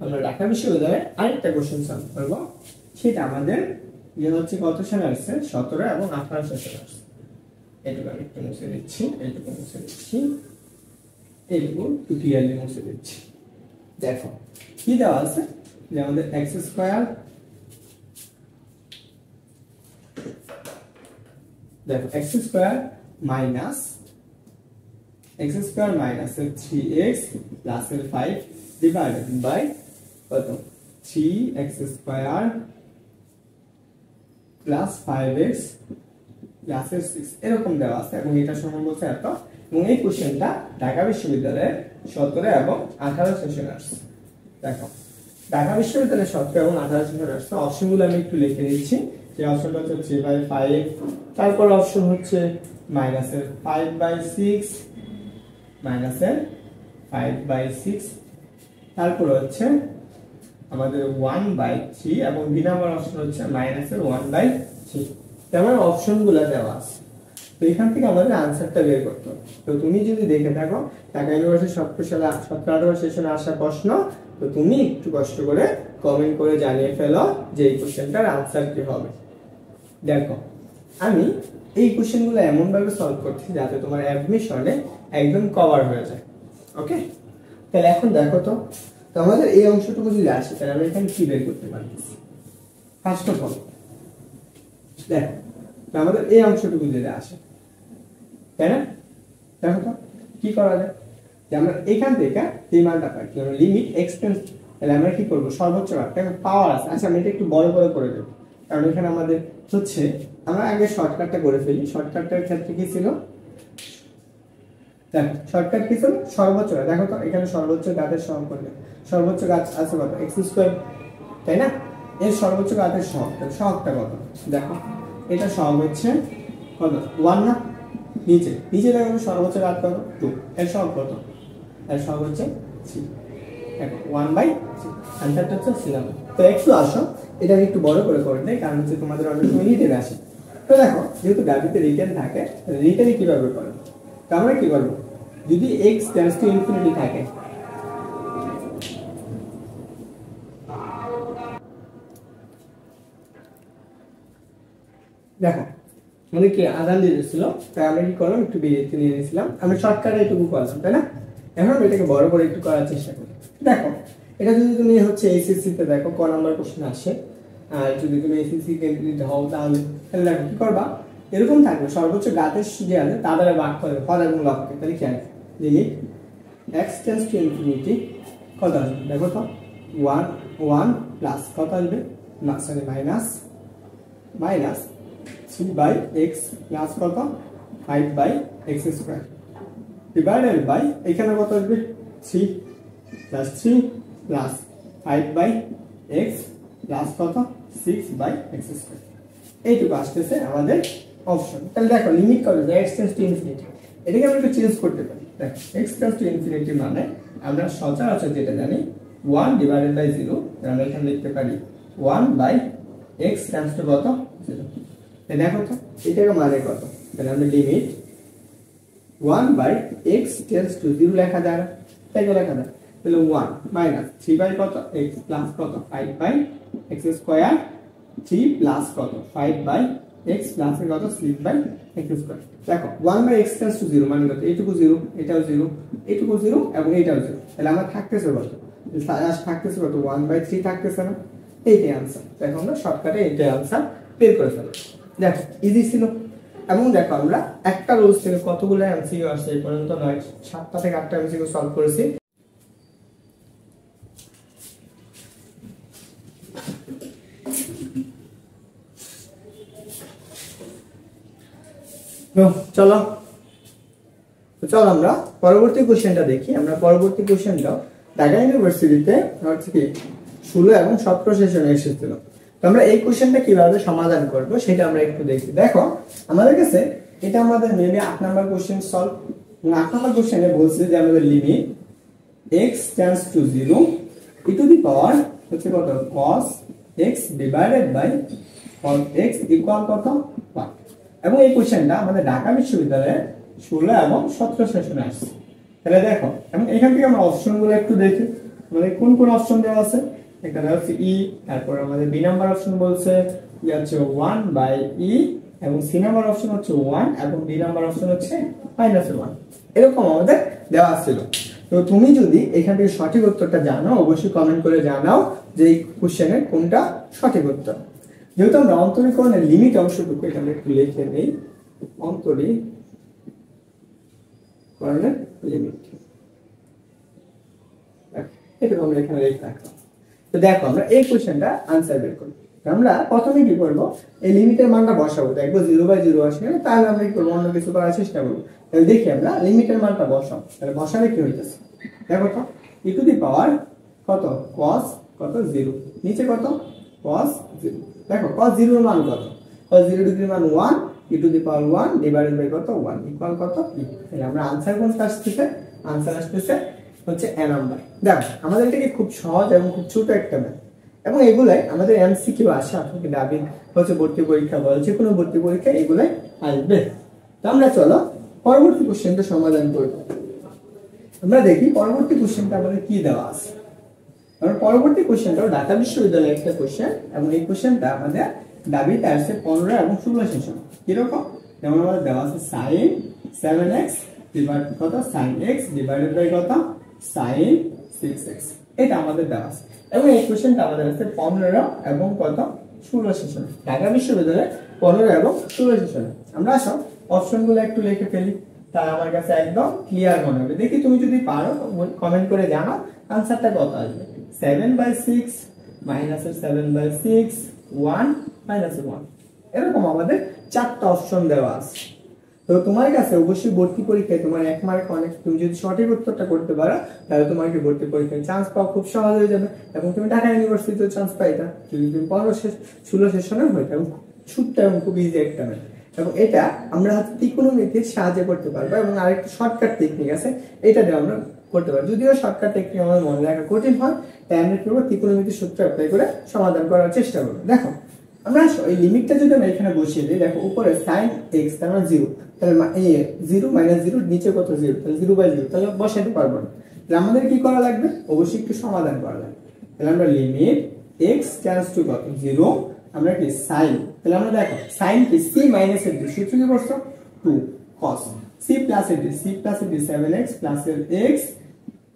আমরা ঢাকা বিশ্ববিদ্যালয়ে আরেকটা কোশ্চেন সলভ করবো, সেটা আমাদের যে হচ্ছে কত সালে আসছে 17 এবং 18 সালে আসছে। এইটুকু আমি একটু মুছে দিচ্ছি, এইটুকু মুছে দিচ্ছি, এইটুকু একটু ক্লিয়ারলি মুছে দিচ্ছি। দেখো কি দেওয়া আছে যে আমাদের x স্কয়ার, দেখো x square minus 3x plus 5 divided by কত 3x square plus 5x plus 6 এরকম দেওয়া আছে, এবং এটা সমান বলছে এত। এবং এই কোশ্চেনটা ঢাকা বিশ্ববিদ্যালয়ের 17 এবং 18 সেশন আসছে। দেখো ঢাকা বিশ্ববিদ্যালয়ের 17 এবং 18 সেশন আসছে। অপশনগুলো আমি একটু লিখে দিচ্ছি, যে অপশনটা হচ্ছে 3/5, তারপর অপশন হচ্ছে মাইনাসের 5/6, মাইনাসের 5/6, তারপর হচ্ছে আমাদের 1/3, এবং বি নাম্বার অপশন হচ্ছে মাইনাসের 1/3। তেমন অপশনগুলো দেওয়া আছে। তো এখান থেকে আমাদের আনসারটা বের করতে হবে। তো তুমি যদি দেখে থাকো ঢাকা ইউনিভার্সিটি 17-18 সেশনে আসা প্রশ্ন, তো তুমি একটু কষ্ট করে কমেন্ট করে জানিয়ে ফেলো যে এই কোশ্চেনটার আনসার কি হবে। দেখো আমি এই কোশ্চেনগুলো এমন ভাবে সলভ করছি যাতে তোমার অ্যাডমিশনে একদম কভার হয়ে যায়। ওকে, তাহলে এখন দেখো তো আমাদের এই অংশটুকু যদি আসে তাহলে আমরা এখানে কি বের করতে পারি। ফার্স্ট অফ অল দেখো আমাদের এই অংশটুকু যদি আসে, তাই না? দেখো তো কি করা যায়, যে আমরা এখান থেকে এই মানটা পাই, আমরা লিমিট এক্সটেন্স, তাহলে আমরা কি করব সর্বোচ্চ ঘাতটা পাওয়ার আছে। আচ্ছা আমি এটা একটু বড় করে দেব, কারণ এখানে আমাদের হচ্ছে আমরা আগে শর্টকাটটা করে ফেলি। শর্টকাটটার ক্ষেত্রে কি ছিল, দেখো শর্টকাট কি ছিল সর্বোচ্চ ঘাত। দেখো তো এখানে সর্বোচ্চ ঘাতের সহগ করলে সর্বোচ্চ ঘাত আছে কত x², তাই না? এর সর্বোচ্চ ঘাতের সহগটা কত, দেখো এটা সহগ হচ্ছে কত 1 না, নিচে দেখো সর্বোচ্চ ঘাত কত 2, এর সহগ কত, এর সহগ হচ্ছে 3, দেখো 1/3, আনসারটা হচ্ছে 3 নাম্বার। তো একটু আসো এটা একটু বড় করে দেই, কারণ হচ্ছে তোমাদের অনেক সময় রিটেন আসে। তো দেখো যেহেতু গাড়িতে রিটেন থাকে, রিটেনে কিভাবে করব, তো আমরা কি করব, যদি x টেন্ডস টু ইনফিনিটি থাকে, দেখো আমাদের কি আদান দিয়ে দিয়েছিল, তাই আমরা কি করলাম একটু বিরতি নিয়ে নিয়েছিলাম, আমরা শর্টকাটে এটুকু করলাম, তাই না? এখন এটাকে বড় করে একটু করার চেষ্টা করি। দেখো এটা যদি তুমি হচ্ছে এইচএসসি তে দেখো ক নাম্বার কোশ্চেন আসে, আর যদি তুমি এইচএসসি ক্যান্ডিডেট হও তাহলে দেখো কি করবা, এরকম থাকবে সর্বোচ্চ ঘাতের যে আছে তা দ্বারা ভাগ করে হর এবং লবকে, তাহলে কি আসবে limit x tends to infinity কত আসবে, দেখো তো 1 প্লাস কত আসবে, না সরি মাইনাস 3/x প্লাস কত 5/x² ডিভাইডেড বাই এখানে কত আসবে 3 প্লাস 5/x প্লাস কত 6/x², এইটুকু আসতেছে আমাদের অপশন। তাহলে দেখো লিমিট কত x টেন্ডস টু ইনফিনিটি, এটাকে আমরা একটু চেঞ্জ করতে পারি। দেখো x টেন্ডস টু ইনফিনিটি মানে আমরা সচরাচর যেটা জানি 1/0, আমরা এখানে লিখতে পারি 1/, x টেন্ডস টু কত 0। দেখো তো এটাকে মানে কত, তাহলে আমরা লিমিট 1/x টেন্ডস টু 0 লেখা যায় না, তাই তো লেখা যায়। তাহলে 1 মাইনাস 3 কত x প্লাস কত 5/x স্কয়ার, 3 প্লাস কত 5/x প্লাস কত 6/x স্কয়ার। দেখো 1/x টেন্ডস টু 0 মানে কত, এইটুকু 0, এটাও 0, এইটুকু 0 এবং এটাও 0, তাহলে আমার থাকতেছে কত, থাকতেছে কত 1/3 থাকতেছে না, এইটাই आंसर। দেখো আমরা শর্টকাটে এইটাই आंसर বের করে ফেললাম। দেখো ইজি ছিল। এবং দেখো আমরা একটা রুলস থেকে কতগুলো এমসিকিউ আসছে এই পর্যন্ত, 7টা থেকে 8টা এমসিকিউ সলভ করেছি। চলো আমরা পরবর্তী কোশ্চেনটা দেখি। আমরা পরবর্তী কোশ্চেনটা ঢাকা ইউনিভার্সিটিতে হচ্ছে কি 16 এবং 17 সেশনে এসেছিল। তো আমরা এই কোশ্চেনটা কিভাবে সমাধান করব সেটা আমরা একটু দেখি। দেখো আমাদের কাছে এটা আমাদের maybe 8 number question solve. 8 number কোশ্চেনে বলছে যে আমাদের limit x tends to 0 e to the power হচ্ছে কত cos x divided by cos x equal কত 1। এবং এই কোশ্চেনটা আমাদের ঢাকা বিশ্ববিদ্যালয়ে 16 এবং 17 সেশনে আসছে। তাহলে দেখো এবং এখান থেকে আমরা অপশনগুলো একটু দেখি, আমাদের কোন কোন অপশন দেওয়া আছে। এখানে হচ্ছে ই, তারপর আমাদের বি নাম্বার অপশন বলছে হচ্ছে 1/e, এবং সি নাম্বার অপশন হচ্ছে 1 এবং ডি নাম্বার অপশন হচ্ছে -1। এরকম আমাদের দেওয়া ছিল। তো তুমি যদি এখান থেকে সঠিক উত্তরটা জানো অবশ্যই কমেন্ট করে জানাও যে এই কোশ্চেনের কোনটা সঠিক উত্তর। যেহেতু আমরা অন্তরীকরণের লিমিট অংশটুকু এখানে একটু লিখে নেই, অন্তরীকরণের লিমিট এটা আমরা এখানে লিখে রাখলাম। তো দেখো আমরা এই কোশ্চেনটা आंसर বের করব। আমরা প্রথমে কি করব, এই লিমিটের মানটা বসাবো, দেখবো 0/0 আসে না, তাহলে আমরা কি করব, অন্য কিছু করার চেষ্টা করব। তাহলে দেখি আমরা লিমিটের মানটা বসাও, তাহলে বসালে কি হইতাছে দেখো তো e টু দি পাওয়ার কত cos কত 0, নিচে কত cos 0। দেখো cos 0 এর মান কত, cos 0 ডিগ্রি মান 1, e to the power 1 divided by কত 1 ইকুয়াল কত e। তাহলে আমরা आंसर কোনটা আসছে, आंसर আসছে হচ্ছে a নাম্বার। দেখো আমাদের এটা খুব সহজ এবং খুব ছোট একটা ম্যাথ, এবং এগুলাই আমাদের এমসিকিউ আসে আপনাকে দাবি হচ্ছে ভর্তি পরীক্ষা বল যে কোনো ভর্তি পরীক্ষা এগুলাই আসবে। তো আমরা চলো পরবর্তী কোশ্চেনটা সমাধান করব। আমরা দেখি পরবর্তী কোশ্চেনটা আমাদের কি দেওয়া আছে। আমরা পরবর্তী কোশ্চেনটাও ঢাকা বিশ্ববিদ্যালয়ের একটা কোশ্চেন, এবং এই কোশ্চেনটা আমাদের দাবিতে আসছে 15 এবং 16 সেশন। কিরকম, যেমন আমাদের দেওয়া আছে sin 7x ডিভাইড কত sin x ডিভাইডেড বাই কত sin 6x, এটা আমাদের দেওয়া আছে। এবং এই কোশ্চেনটা আমাদের আছে 15 এবং কত 16 সেশনে, ঢাকা বিশ্ববিদ্যালয়ে 15 এবং 16 সেশনে। আমরা আসো অপশনগুলো একটু লিখে ফেলি, তাহলে আমার কাছে একদম ক্লিয়ার মনে হবে। দেখি তুমি যদি পারো কমেন্ট করে জানাও आंसरটা কত আসবে। 7/6 -7/6 1 -1, এরকম আমাদের 4টা অপশন দেওয়া আছে। তো তোমার কাছে অবশ্যই ভর্তি পরীক্ষায় তোমার 1 মার্ক অনেক, তুমি যদি সঠিক উত্তরটা করতে পারো তাহলে তোমাকে ভর্তি পরীক্ষায় চান্স পাওয়া খুব সহজ হয়ে যাবে, এবং তুমি ঢাকা ইউনিভার্সিটিতে চান্স পাইতা যদি তুমি 15-16 সেশনে হইতা। এবং ছোট্ট এবং খুব ইজি একটা ম্যাথ, এবং এটা আমরা হচ্ছে ত্রিকোণমিতির সাহায্যে করতে পারবো। এবং আরেকটা শর্টকাট টেকনিক আছে, এটা দিয়ে আমরা করতে পারবো। যদিও শর্টকাট টেকনিক আমাদের মনে রাখা কঠিন হয়, তাই আমরা কি করবো, ত্রিকোণমিতির সূত্র অ্যাপ্লাই করে সমাধান করার চেষ্টা করবো। দেখো আমরা এই লিমিটটা যদি আমরা এখানে বসিয়ে দিই, দেখো উপরে sin x তার মানে 0, তাহলে 0 - 0 নিচে কত 0, তাহলে 0/0, তাহলে বসাতে পারবো না। তাহলে আমাদের কি করা লাগবে, অবশ্যই একটু সমাধান করা লাগবে। তাহলে আমরা লিমিট x টেন্ডস টু কত 0, আমরা কি sin, তাহলে আমরা দেখো sin কি c - এর সূত্র কি করছো 2 cos, c প্লাস এর c প্লাস এর 7x প্লাস এর x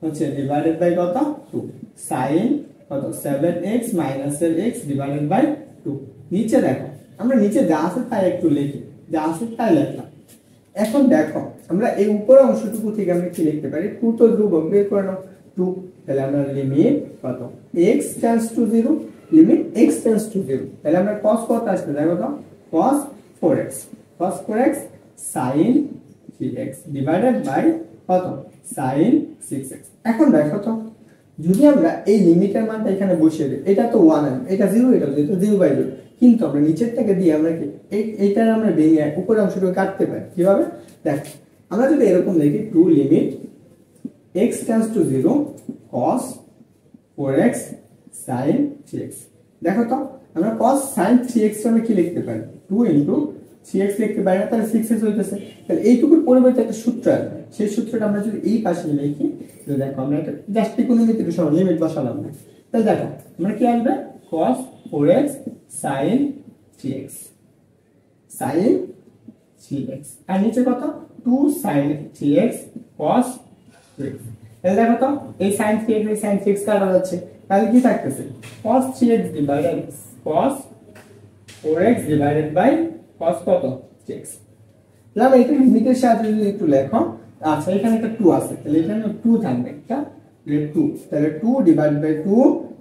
হচ্ছে ডিভাইডেড বাই কত 2 sin কত 7x মাইনাস এর x ডিভাইডেড বাই 2। নিচে দেখো আমরা নিচে যা আছে তাই একটু লিখি, যা আছে তাই লিখলাম। এখন দেখো আমরা এই উপরের অংশটুকু থেকে আমরা কি লিখতে পারি, 2 তো ধ্রুবক, বের করে নাও 2। তাহলে আমরা লিমিট কত x tends to 0, limit x tends to 0, তাহলে আমরা cos কত আসবে দেখো তো cos 4x, cos 4x sin 3x divided by কত sin 6x। এখন দেখো তো যদি আমরা এই লিমিটের মানটা এখানে বসিয়ে দিই, এটা তো 1 এটা 0, এটা 0/0, কিন্তু আমরা নিচের থেকে দিয়ে আমরা কি এইটার আমরা ভেঙে উপরের অংশটুকু কাটতে পারি। কিভাবে দেখ, আমরা যদি এরকম লিখি 2 limit x tends to 0 cos 4x sin 3x, দেখো তো আমরা cos sin 3x আমরা কি লিখতে পারি 2 3x লিখতে পারি না, তাহলে 6x হইতেছে। তাহলে এইটুকুর পরিবর্তে একটা সূত্র আছে, সেই সূত্রটা আমরা যদি এই পাশে লিখি, তো দেখো আমরা এটা জাস্ট ত্রিকোণমিতির সরল লিমিট বসালাম না, তাহলে দেখো আমরা কি আসবে cos 4x sin 3x sin 3x আর নিচে কত 2 sin 3x cos 3x। তাহলে দেখো তো এই sin 3x এই sin 3x কাটা যাচ্ছে, তাহলে কি থাকতেছে cos 3x divided cos 4x divided by cos কত 3x। তাহলে এটা লিমিটের সাহায্যে যদি একটু লেখো, আচ্ছা এখানে একটা 2 আছে, তাহলে এখানে 2 থাকবে একটা 2, তাহলে 2 ডিভাইডেড বাই 2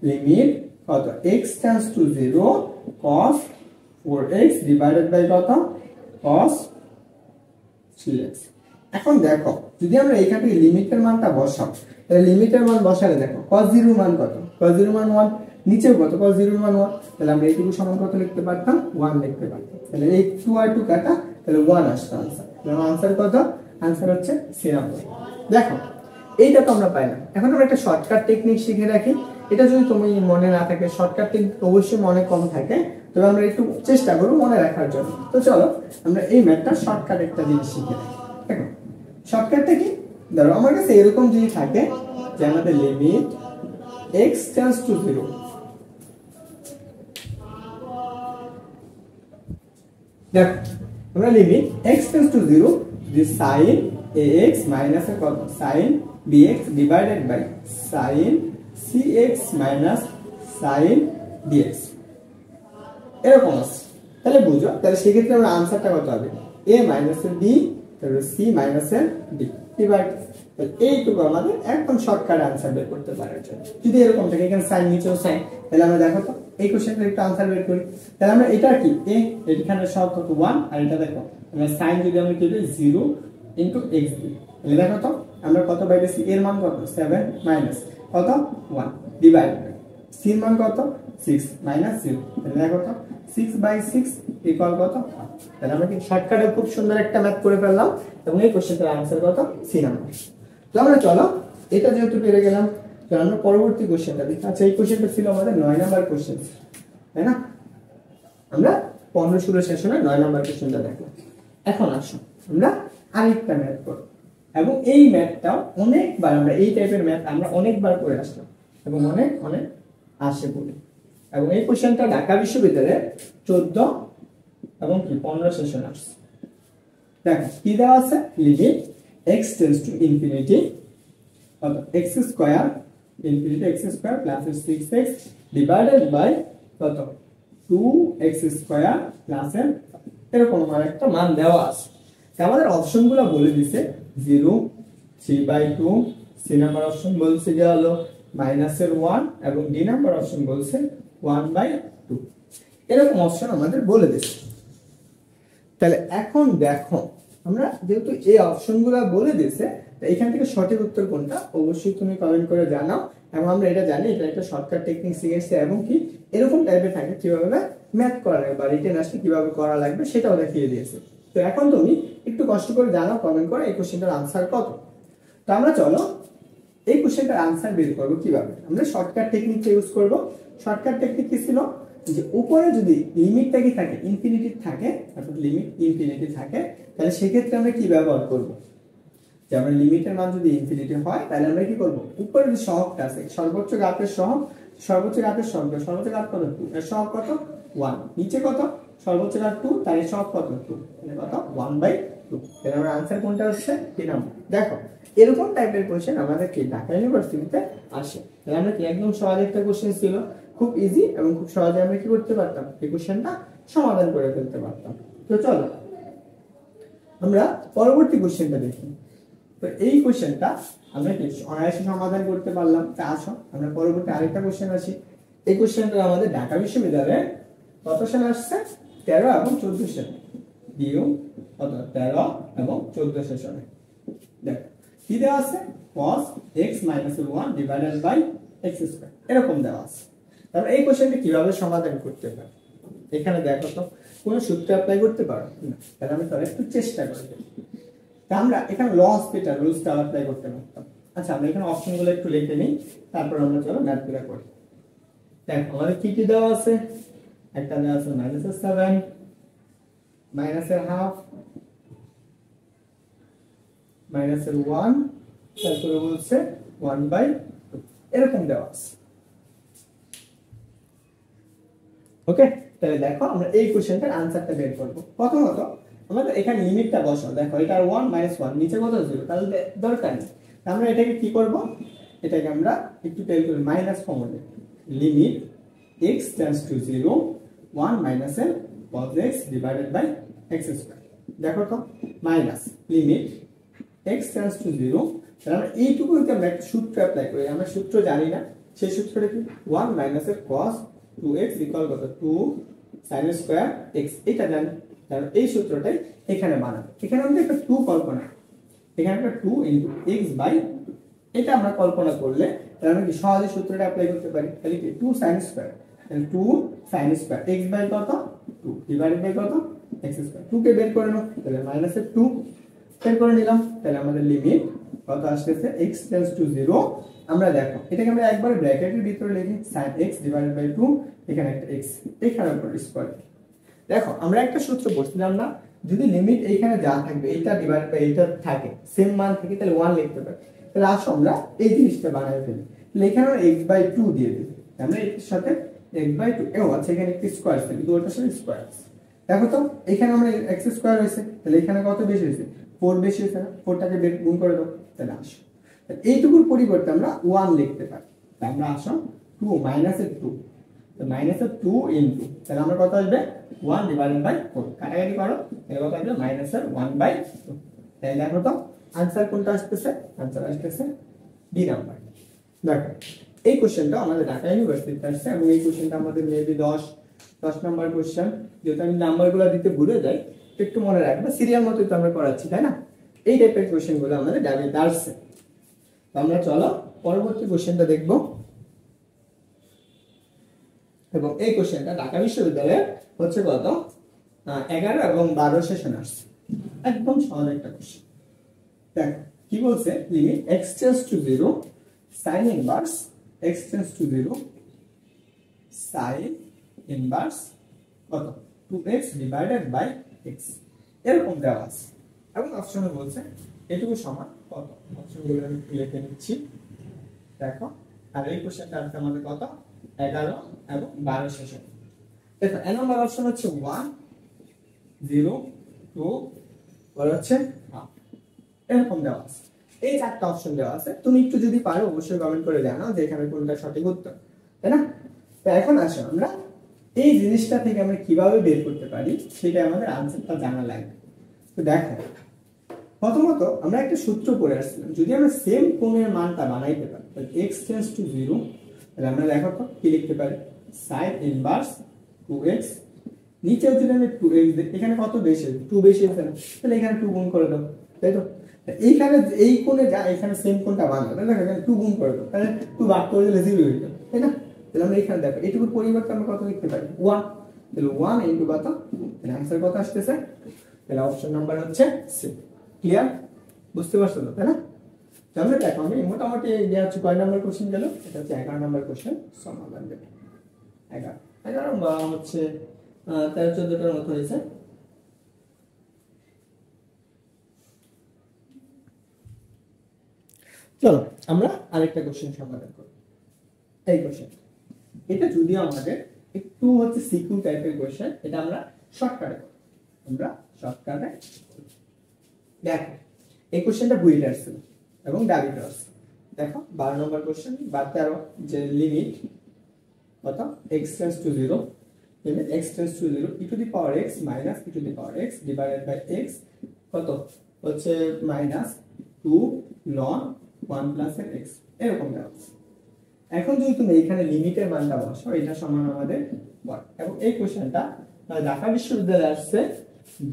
লিমিট কত x tends to 0 cos 4x divided by কত cos 3x। এখন দেখো যদি আমরা এইখান থেকে লিমিটের মানটা বসাও, তাহলে লিমিটের মান বসালে দেখো cos 0 এর মান কত, cos 0 এর মান 1, নিচেও কত cos 0 এর মান 1, তাহলে আমরা এইটুকু সমান কত লিখতে পারতাম 1 লিখতে পারতাম। তাহলে এই 2 আর 2 কাটা, তাহলে 1 আসছে आंसर। তাহলে आंसर কত, आंसर হচ্ছে 96। দেখো এইটা তো আমরা পাইলাম। এখন আমরা একটা শর্টকাট টেকনিক শিখে রাখি, এটা যদি তুমি মনে না থাকে, শর্টকাট টেকনিক অবশ্যই মনে কম থাকে, তবে আমরা একটু চেষ্টা করব মনে রাখার জন্য। তো চলো আমরা এই ম্যাথটা শর্টকাট একটা জিনিস শিখে রাখি। দেখো শর্টকাটটা কি, ধরো আমার কাছে এরকম যদি থাকে যে আমাদের লিমিট x টেন্ডস টু 0, দেখো আমরা limit x tends to 0 the sin ax minus কত sin bx divided by sin cx minus sin dx এরকম আছে। তাহলে বুঝো, তাহলে সেই ক্ষেত্রে আমরা आंसरটা কত হবে a মাইনাস b তাহলে c মাইনাস d ডিভাইড, এইটুকু আমাদের একদম শর্টকাট आंसर বের করতে পারার জন্য। যদি এরকম থাকে এখানে sin নিচেও sin, তাহলে আমরা দেখো তো এই কোশ্চেনটার একটা आंसर বের করি। তাহলে আমরা এটা কি a এখানে সব কত 1, আর এটা দেখো আমরা sin যদি আমরা কি দিই 0 x দিই, তাহলে দেখো তো আমরা কত পাইতেছি, এর মান কত 7 মাইনাস কত 1 ডিভাইড c এর মান কত 6 মাইনাস 0, তাহলে দেখো তো 6/6 ইকুয়াল কত। তাহলে আমরা কি শর্টকাটে খুব সুন্দর একটা ম্যাথ করে ফেললাম, এবং এই কোশ্চেনটার आंसर কত c নাম্বার। তো আমরা চলো এটা যেহেতু পেরে গেলাম, তো আমরা পরবর্তী কোশ্চেনটা দেখি। আচ্ছা এই কোশ্চেনটা ছিল আমাদের 9 নাম্বার কোশ্চেন, তাই না? আমরা 15-16 সেশনে 9 নাম্বার কোশ্চেনটা দেখলাম। এখন আসো আমরা আরেকটা ম্যাথ করব, এবং এই ম্যাথটা অনেকবার আমরা এই টাইপের ম্যাথ আমরা অনেকবার করে আসলাম এবং অনেক আসে বলে। এবং এই কোশ্চেনটা ঢাকা বিশ্ববিদ্যালয়ে 14 এবং কি 15 সেশন আসছে। দেখো কি দেওয়া আছে, limit x tends to infinity কত x square infinity x square plus 6x divided by কত 2x স্কয়ার প্লাস এরকম একটা মান দেওয়া আছে। আমাদের অপশনগুলো বলে দিছে 0, 3/2, সি নাম্বার অপশন বলছে যে হলো -1 এবং ডি নাম্বার অপশন বলছে 1/2, এরকম অপশন আমাদের বলে দিছে। তাহলে এখন দেখো আমরা যেহেতু এই অপশনগুলো বলে দিছে, তো এখান থেকে সঠিক উত্তর কোনটা অবশ্যই তুমি কমেন্ট করে জানাও। এবং আমরা এটা জানি এটা একটা শর্টকাট টেকনিক শিখেছি, এবং কি এরকম টাইপের থাকে কিভাবে ম্যাথ করা লাগবে বা রিটেন আসলে কিভাবে করা লাগবে সেটাও দেখিয়ে দিয়েছে। তো এখন তুমি একটু কষ্ট করে জানাও কমেন্ট করে এই কোশ্চেনটার आंसर কত। তো আমরা চলো এই কোশ্চেনটার आंसर বের করব কিভাবে। আমরা শর্টকাট টেকনিকটা ইউজ করব। শর্টকাট টেকনিক কি ছিল, যে উপরে যদি লিমিটটা কি থাকে ইনফিনিটি থাকে, অর্থাৎ লিমিট ইনফিনিটি থাকে, তাহলে সেই ক্ষেত্রে আমরা কি ব্যবহার করব, যে আমরা লিমিটের মান যদি ইনফিনিটি হয় তাহলে আমরা কি করব, উপরে যে সহগটা আছে সর্বোচ্চ ঘাতের সহগ, সর্বোচ্চ ঘাতের সহগ, সর্বোচ্চ ঘাত কত 2, এর সহগ কত 1, নিচে কত সর্বোচ্চ ঘাত 2, তার এর সহগ কত 2, মানে কত 1/2। তাহলে আমার आंसर কোনটা হচ্ছে কি নাম্বার। দেখো এরকম টাইপের কোশ্চেন আমাদের কি ঢাকা ইউনিভার্সিটিতে আসে। তাহলে আমরা কি একদম সহজ একটা কোশ্চেন ছিল, খুব ইজি এবং খুব সহজে আমরা কি করতে পারতাম, এই কোশ্চেনটা সমাধান করে ফেলতে পারতাম। তো চলো আমরা পরবর্তী কোশ্চেনটা দেখি। তো এই কোশ্চেনটা আমরা কি অনায়াসে সমাধান করতে পারলাম। তা আসো আমরা পরবর্তী আরেকটা কোশ্চেন আসি। এই কোশ্চেনটা আমাদের ঢাকা বিশ্ববিদ্যালয়ে কত সালে আসছে, 13 এবং 14 সালে, ডিউ কত 13 এবং 14 সেশনে। দেখো কি দেওয়া আছে, cos x - 1 divided by x square এরকম দেওয়া আছে। তাহলে এই কোশ্চেনটা কিভাবে সমাধান করতে পারি, এখানে দেখো তো কোন সূত্র অ্যাপ্লাই করতে পারো না, তাহলে আমি তাহলে একটু চেষ্টা করি। তা আমরা এখানে লস পিটার রুলসটা অ্যাপ্লাই করতে পারতাম। আচ্ছা আমরা এখানে অপশনগুলো একটু লিখে নিই, তারপর আমরা চলো ম্যাথগুলো করি। দেখো আমাদের কি কি দেওয়া আছে, একটা দেওয়া আছে -7, -1/2, -1, তারপরে বলছে 1/2 এরকম দেওয়া আছে। ওকে, তাহলে দেখো আমরা এই কোশ্চেনটার আনসারটা বের করব। প্রথমত আমাদের এখানে লিমিটটা বসাও। দেখো এটা 1 -1 নিচে কত 0, তাহলে দরকার নেই। আমরা এটাকে কি করব, এটাকে আমরা একটু টেল করে মাইনাস কমন নেব। Limit x tends to 0 1 - l cos x divided by x square. দেখো তো minus limit x tends to 0, তাহলে আমরা এইটুকুকে আমরা একটা সূত্র অ্যাপ্লাই করি। আমরা সূত্র জানি না, সেই সূত্রটা কি 1 - l cos 2x ইকুয়াল কত 2 sin স্কয়ার x, এটা জানি। তাহলে এই সূত্রটাই এখানে বানাবো। এখানে আমরা একটা 2 কল্পনা, এখানে একটা 2 x বাই, এটা আমরা কল্পনা করলে তাহলে আমরা কি সহজে সূত্রটা অ্যাপ্লাই করতে পারি। তাহলে কি 2 sin স্কয়ার, তাহলে 2 sin স্কয়ার x বাই কত 2 ডিভাইডেড বাই কত x স্কয়ার। 2 কে বের করে নাও, তাহলে -2 বের করে নিলাম। তাহলে আমাদের লিমিট কত আসছে x টেন্ডস টু 0। আমরা দেখো এটাকে আমরা একবার ব্র্যাকেটের ভিতরে লিখি sin x ডিভাইডেড বাই 2, এখানে একটা x, এখানে উপর স্কয়ার। দেখো আমরা একটা সূত্র বলছিলাম না, যদি লিমিট এইখানে যা থাকবে এইটা ডিভাইড বাই এইটা থাকে, সেম মান থাকে, তাহলে 1 লিখতে পারি। তাহলে আসো আমরা এই জিনিসটা বানাই ফেলি। তাহলে এখানে আমরা x/2 দিয়ে দিই, আমরা এর সাথে x/2 এও আছে, এখানে একটা স্কয়ার আছে, কিন্তু ওটার সাথে স্কয়ার আছে। দেখো তো এখানে আমরা x স্কয়ার হইছে, তাহলে এখানে কত বেশি হইছে 4 বেশি হইছে না, 4টাকে গুণ করে দাও। তাহলে আসো এইটুকুর পরিবর্তে আমরা 1 লিখতে পারি। তাহলে আমরা আসো 2 -2, তো -2 ইনটু, তাহলে আমরা কত আসবে 1 ডিভাইডেড বাই 4, কাটাকাটি করো, তাহলে কত আসবে -1/2। তাহলে দেখো তো आंसर কোনটা আসছে, आंसर আসছে বি নাম্বার। দেখো এই কোশ্চেনটা আমাদের ঢাকা ইউনিভার্সিটিতে আসছে এবং এই কোশ্চেনটা আমাদের মেবি 10 নাম্বার কোশ্চেন। যেহেতু আমি নাম্বারগুলো দিতে ভুলে যাই, একটু মনে রাখবে, সিরিয়াল মতোই তো আমরা করাচ্ছি, তাই না? এই টাইপের কোশ্চেনগুলো আমাদের ডাবিতে আসছে। তো আমরা চলো পরবর্তী কোশ্চেনটা দেখব। এবং এই কোশ্চেনটা ঢাকা বিশ্ববিদ্যালয়ে হচ্ছে কত 11 এবং 12 সেশন আসছে, একদম সহজ একটা কোশ্চেন। দেখো কি বলছে, limit x tends to 0 sin inverse x tends to 0 sin inverse কত 2x ডিভাইডেড বাই x, এরকম দেওয়া আছে। এবং অপশনে বলছে এটুকু সমান কত, অপশনগুলো আমি লিখে নিচ্ছি। দেখো আর এই কোশ্চেনটা আছে আমাদের কত 11 এবং 12 সেশন। দেখো এ নম্বর অপশন হচ্ছে 1 0 2 আর হচ্ছে এরকম দেওয়া আছে। এই চারটা অপশন দেওয়া আছে, তুমি একটু যদি পারো অবশ্যই কমেন্ট করে জানাও যে এখানে কোনটা সঠিক উত্তর, তাই না? তো এখন আসো আমরা এই জিনিসটা থেকে আমরা কিভাবে বের করতে পারি সেটা আমাদের আনসারটা জানা লাগবে। তো দেখো প্রথমত আমরা একটা সূত্র পড়ে আসছিলাম, যদি আমরা সেম কোণের মানটা বানাইতে পারি তাহলে x টেন্ডস টু 0, তাহলে আমরা দেখো তো কি লিখতে পারি sin ইনভার্স 2x, নিচে যদি আমি 2x দিই, এখানে কত বেশি 2 বেশি আছে না, তাহলে এখানে 2 গুণ করে দাও, তাই তো? এইখানে এই কোণে যা এখানে সেম কোণটা বানাবো, তাহলে এখানে 2 গুণ করে দাও, তাহলে 2 ভাগ করে দিলে 0 হয়ে যাবে, তাই না? তাহলে আমরা এখানে দেখো এইটুকুর পরিবর্তে আমরা কত লিখতে পারি 1, তাহলে 1 ইনটু কত, তাহলে आंसर কত আসতেছে, তাহলে অপশন নাম্বার হচ্ছে সি। ক্লিয়ার, বুঝতে পারছো তো, তাই না? তাহলে দেখো আমি মোটামুটি এটা হচ্ছে কয় নাম্বার কোশ্চেন গেল, এটা হচ্ছে 11 নাম্বার কোশ্চেন সমাধান দেব। 11 বা হচ্ছে 13-14টার মতো হয়েছে। চলো আমরা আরেকটা কোশ্চেন সমাধান করি। এই কোশ্চেন এটা যদিও আমাদের একটু হচ্ছে সিকিউ টাইপের কোশ্চেন, এটা আমরা শর্টকাটে করব। আমরা শর্টকাটে দেখো এই কোশ্চেনটা বুইল্ড আসছে এবং ডাবিতে আসছে। দেখো 12 নম্বর কোশ্চেন বা 13 যে লিমিট কত x tends to 0, limit x tends to 0 e to the power x minus e to the power x divided by x কত হচ্ছে মাইনাস 2 ln 1 প্লাস x, এরকম দেওয়া আছে। এখন যদি তুমি এখানে লিমিটের মানটা বসাও, এটা সমান আমাদের 1। এবং এই কোশ্চেনটা ঢাকা বিশ্ববিদ্যালয়ে আসছে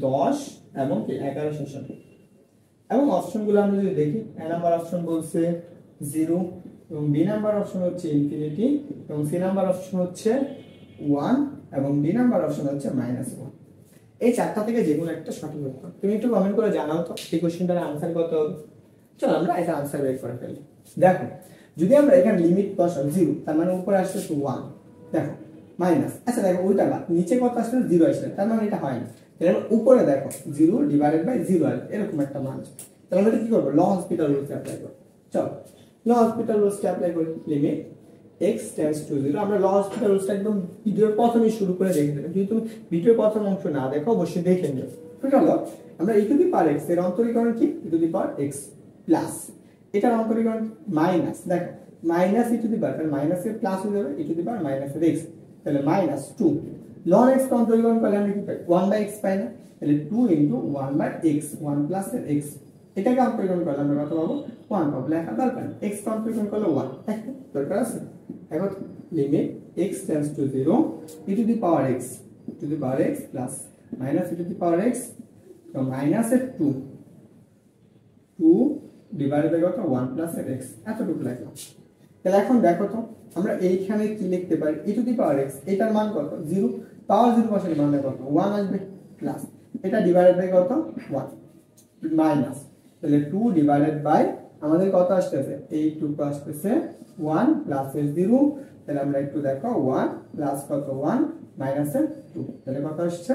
10 এবং 11 সেশন। এবং অপশনগুলো আমরা যদি দেখি, এ নাম্বার অপশন বলছে 0 এবং বি নাম্বার অপশন হচ্ছে ইনফিনিটি এবং সি নাম্বার অপশন হচ্ছে 1 এবং ডি নাম্বার অপশন হচ্ছে -1। এই চারটা থেকে যে কোনো একটা সঠিক উত্তর। তুমি একটু কমেন্ট করে জানাও তো এই কোশ্চেনটার आंसर কত হবে। চলো আমরা এটা आंसर বের করে ফেলি। দেখো যদি আমরা এখানে লিমিট বসাই 0, তার মানে উপরে আসছে 1। দেখো মাইনাস, আচ্ছা দেখো উল্টা না, নিচে কত আসলে 0 আসলে, তার মানে এটা হয় না। তাহলে উপরে দেখো 0 ডিভাইডেড বাই 0 আসবে, এরকম একটা মান আসবে। তাহলে আমরা কি করব, LHospital রুলস অ্যাপ্লাই করব। চলো LHospital রুলস অ্যাপ্লাই করি। লিমিট x টেন্ডস টু 0, আমরা LHospital রুলসটা একদম ভিডিওর প্রথমেই শুরু করে দেখে নেব। যদি তুমি ভিডিওর প্রথম অংশ না দেখো অবশ্যই দেখে নিও। তো চলো আমরা e to the power x এর অন্তরীকরণ কি, e to the power x plus এটার অন্তরীকরণ মাইনাস, দেখো মাইনাস e টু দি পাওয়ার, তাহলে মাইনাস এর প্লাস হয়ে যাবে e to the power minus এর x, তাহলে মাইনাস 2 ln x কে অন্তরীকরণ করলে আমরা কি পাই, 1/x পাই না, তাহলে 2 * 1/x, 1 প্লাস এর x, এটাকে অন্তরীকরণ করলে আমরা কত পাবো, 1 পাবো। লেখা দরকার নেই, x কে অন্তরীকরণ করলে 1 দরকার আছে। এখন limit x tends to 0 e to the power x, e to the power x plus minus e to the power x, তো মাইনাস এর 2 ডিভাইডেড বাই কত, 1 প্লাস এর x, এতটুকু লিখলাম। তাহলে এখন দেখো তো আমরা এইখানে কি লিখতে পারি, e to the power x, এটার মান কত, 0, পাওয়ার 0 বসালে মান কত, 1 আসবে, প্লাস এটা ডিভাইডেড বাই কত, 1 মাইনাস, তাহলে 2 ডিভাইডেড বাই আমাদের কত আসতেছে, এই 2 আসতেছে 1 প্লাস এর 0, তাহলে আমরা একটু দেখো 1 প্লাস কত, 1 মাইনাস এর 2, তাহলে কত আসছে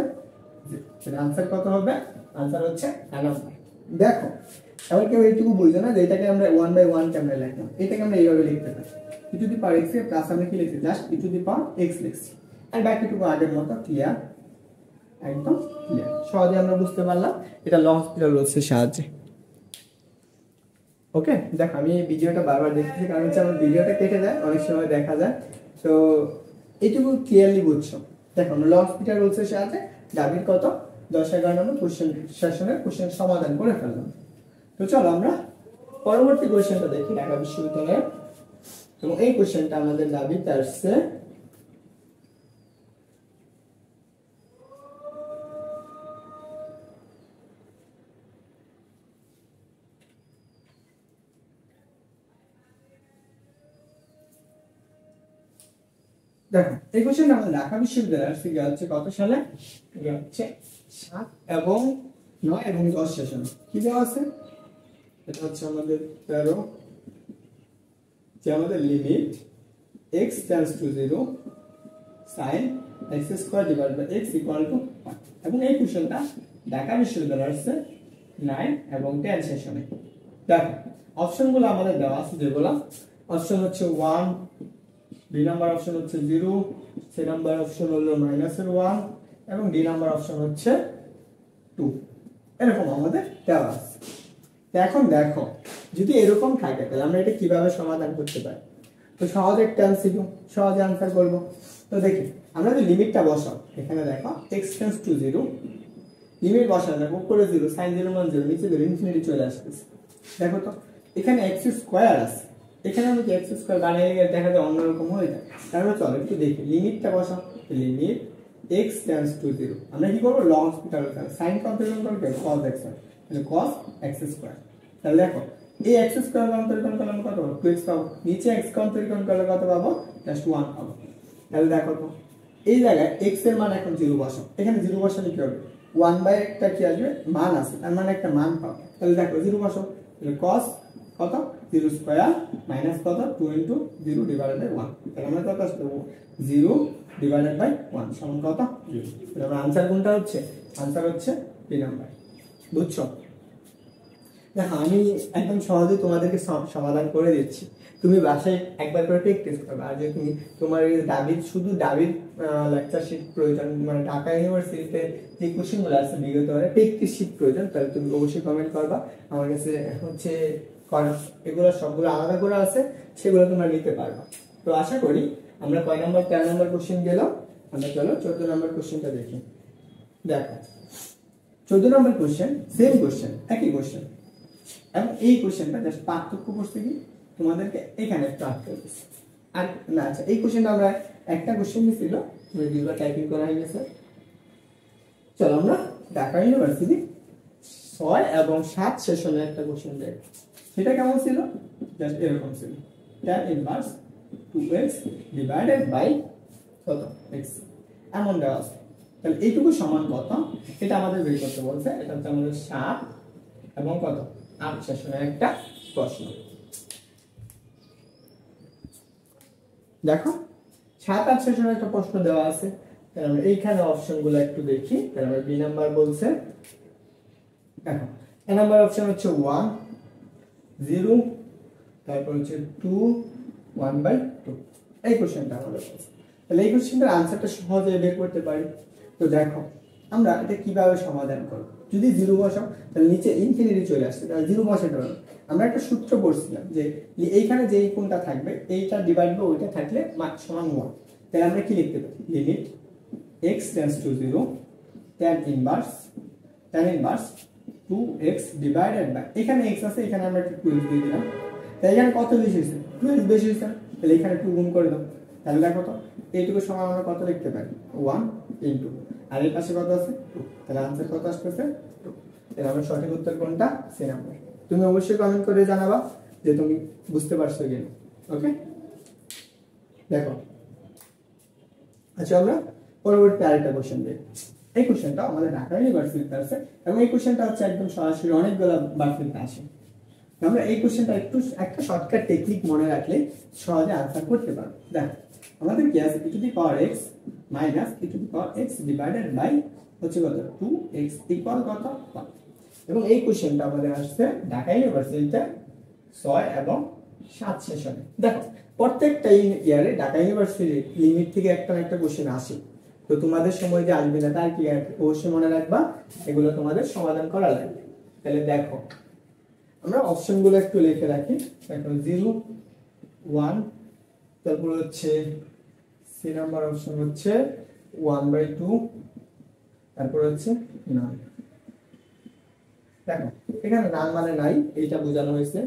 0। তাহলে आंसर কত হবে, आंसर হচ্ছে 9। দেখো এবার কেউ এইটুকু বুঝছো না যে এটাকে আমরা 1/1 কেমনে লিখলাম, এটাকে আমরা এইভাবে লিখতে পারি, e to the power x এর প্লাস আমরা কি লিখছি, just e to the power x লিখছি, আর বাকিটুকু আগের মতো ক্লিয়ার, একদম ক্লিয়ার, সহজে আমরা বুঝতে পারলাম এটা LHospital রুলসের সাহায্যে। ওকে, দেখো আমি এই ভিডিওটা বারবার দেখতেছি, কারণ হচ্ছে আমার ভিডিওটা কেটে যায়, অনেক সময় দেখা যায়, তো এইটুকু ক্লিয়ারলি বুঝছো। দেখো আমরা LHospital রুলসের সাহায্যে দাবির কত 10-11 নম্বর কোশ্চেন সেশনের কোশ্চেন সমাধান করে ফেললাম। তো চলো আমরা পরবর্তী কোশ্চেনটা দেখি ঢাকা বিশ্ববিদ্যালয়ের, এবং এই কোশ্চেনটা আমাদের দাবিতে আসছে দেখো এই কোশ্চেনটা আমাদের ঢাকা বিশ্ববিদ্যালয়ের থেকে হচ্ছে কত সালে, এটা হচ্ছে 7 এবং 9 এবং 10 সেশনে কি দেওয়া আছে, এটা হচ্ছে আমাদের 13, যে আমাদের limit x tends to 0 sin x² divided by x equal to 1, এবং এই কোশ্চেনটা ঢাকা বিশ্ববিদ্যালয়ের আছে 9 এবং 10 সেশনে। দেখো অপশনগুলো আমাদের দেওয়া আছে, যেগুলো অপশন হচ্ছে 1, বি নাম্বার অপশন হচ্ছে 0, সি নাম্বার অপশন হলো -1 এবং ডি নাম্বার অপশন হচ্ছে 2, এরকম আমাদের দেওয়া আছে। এখন দেখো যদি এরকম থাকে তাহলে আমরা এটা কিভাবে সমাধান করতে পারি, তো সহজ একটা এমসিকিউ, সহজে आंसर করব। তো দেখি আমরা যে লিমিটটা বসাও, এখানে দেখো x টেন্ডস টু 0, লিমিট বসালে উপরে 0 sin 0 মান 0, নিচে 0 ইনফিনিটি চলে আসছে। দেখো তো এখানে x² আছে, এখানে আমি কি x² বানিয়ে গেলে দেখা যায় অন্যরকম হয়ে যায়, তাহলে চলো একটু দেখি লিমিটটা বসাও, লিমিট x টেন্ডস টু 0, আমরা কি করব, LHospital sin কম্পারিজন করব cos x, তাহলে cos x², তাহলে দেখো এই x² অন্তরীকরণ করলে আমরা কত পাবো, 2x পাবো, নিচে x অন্তরীকরণ করলে কত পাবো, জাস্ট 1 পাবো। তাহলে দেখো তো এই জায়গায় x এর মান এখন 0 বসাও, এখানে 0 বসালে কি হবে, 1/, একটা কি আসবে, মান আছে, তার মানে একটা মান পাবো। তাহলে দেখো 0 বসাও, তাহলে cos কত, 0² মাইনাস কত, 2 * 0 ডিভাইডেড বাই 1, তাহলে আমরা কত আসবে, 0 ডিভাইডেড বাই 1 সমান কত, 0। তাহলে আমরা आंसर কোনটা হচ্ছে, आंसर হচ্ছে বি নাম্বার। বুঝছো? দেখো আমি একদম সহজে তোমাদেরকে সমাধান করে দিচ্ছি, তুমি বাসায় একবার করে প্র্যাকটিস করবে। আর যদি তুমি তোমার এই দাবির শুধু দাবির লেকচার শিট প্রয়োজন, মানে ঢাকা ইউনিভার্সিটিতে যে কোশ্চেনগুলো আছে বিগত বারে প্র্যাকটিস শিট প্রয়োজন, তাহলে তুমি অবশ্যই কমেন্ট করবা, আমার কাছে হচ্ছে এগুলো সবগুলো আলাদা করে আছে, সেগুলো তোমরা নিতে পারবা। তো আশা করি আমরা কয় নাম্বার 13 নাম্বার কোশ্চেন গেলাম, আমরা চলো 14 নাম্বার কোশ্চেনটা দেখি। দেখো 14 নাম্বার কোশ্চেন, সেম কোশ্চেন, একই কোশ্চেন, এবং এই কোশ্চেনটা জাস্ট পার্থক্য করতে কি তোমাদেরকে এখানে পার্থক্য দিচ্ছি। আর না আচ্ছা এই কোশ্চেনটা আমরা একটা কোশ্চেন ছিল, তুমি দুইবার টাইপিং করা হয়ে গেছে। চলো আমরা ঢাকা ইউনিভার্সিটি 6 এবং 7 সেশনের একটা কোশ্চেন দেখি, সেটা কেমন ছিল, জাস্ট এরকম ছিল, tan inverse 2x divided by কত, x, এমন দেওয়া আছে। তাহলে এইটুকু সমান কত, এটা আমাদের বের করতে বলছে, এটা হচ্ছে আমাদের 7 এবং কত 8 সেশনের একটা প্রশ্ন। দেখো 7 8 সেশনে একটা প্রশ্ন দেওয়া আছে। তাহলে আমরা এইখানে অপশনগুলো একটু দেখি। তাহলে আমরা বি নাম্বার বলছে, দেখো এ নাম্বার অপশন হচ্ছে 1 0, তারপর হচ্ছে 2 1/2। এই কোশ্চেনটা আমাদের বলছে। তাহলে এই কোশ্চেনটার আনসারটা সহজে বের করতে পারি। তো দেখো আমরা এটা কিভাবে সমাধান করব। যদি 0 বসাও তাহলে নিচে ইনফিনিটি চলে আসছে, তাহলে 0 বসাতে পারবো। আমরা একটা সূত্র পড়ছিলাম যে এইখানে যেই কোণটা থাকবে এইটা ডিভাইড বাই ওইটা থাকলে সমান 1। তাহলে আমরা কি লিখতে পারি, limit x tends to 0 tan inverse 2x divided by, এখানে x আছে এখানে আমরা একটু 12 দিয়ে দিলাম। তাই এখানে কত বেশি হয়েছে, 12 বেশি হয়েছে, তাহলে এখানে 2 গুণ করে দাও। তাহলে দেখো তো এইটুকু সমান আমরা কত লিখতে পারি, 1 ইনটু, আর এই পাশে কত আছে 2, তাহলে आंसर কত আসছে 2। তাহলে আমরা সঠিক উত্তর কোনটা, সি নাম্বার। তুমি অবশ্যই কমেন্ট করে জানাবা যে তুমি বুঝতে পারছো কিনা। ওকে, দেখো আচ্ছা আমরা পরবর্তী আরেকটা কোশ্চেন দেখি। এই কোশ্চেনটা আমাদের ঢাকা ইউনিভার্সিটিতে আছে এবং এই কোশ্চেনটা হচ্ছে একদম সরাসরি অনেকগুলো ভার্সিটিতে আসে। আমরা এই কোশ্চেনটা একটু একটা শর্টকাট টেকনিক মনে রাখলে সহজে আনসার করতে পারবো। দেখো আমাদের কি আছে, e to the power x minus e to the power x divided by হচ্ছে কত 2x ইকুয়াল কত 1। এবং এই কোশ্চেনটা আমাদের আসছে ঢাকা ইউনিভার্সিটিতে 6 এবং 7 সেশনে। দেখো প্রত্যেকটা ইয়ারে ঢাকা ইউনিভার্সিটি লিমিট থেকে একটা না একটা কোশ্চেন আসে। তো তোমাদের সময় যে আসবে না তার কি অবশ্যই মনে রাখবা, এগুলো তোমাদের সমাধান করা লাগবে। তাহলে দেখো আমরা অপশনগুলো একটু লিখে রাখি। দেখো 0 1, তারপর হচ্ছে সি নাম্বার অপশন হচ্ছে 1/2, তারপর হচ্ছে 9। দেখো এখানে নান মানে নাই, এইটা বোঝানো হয়েছে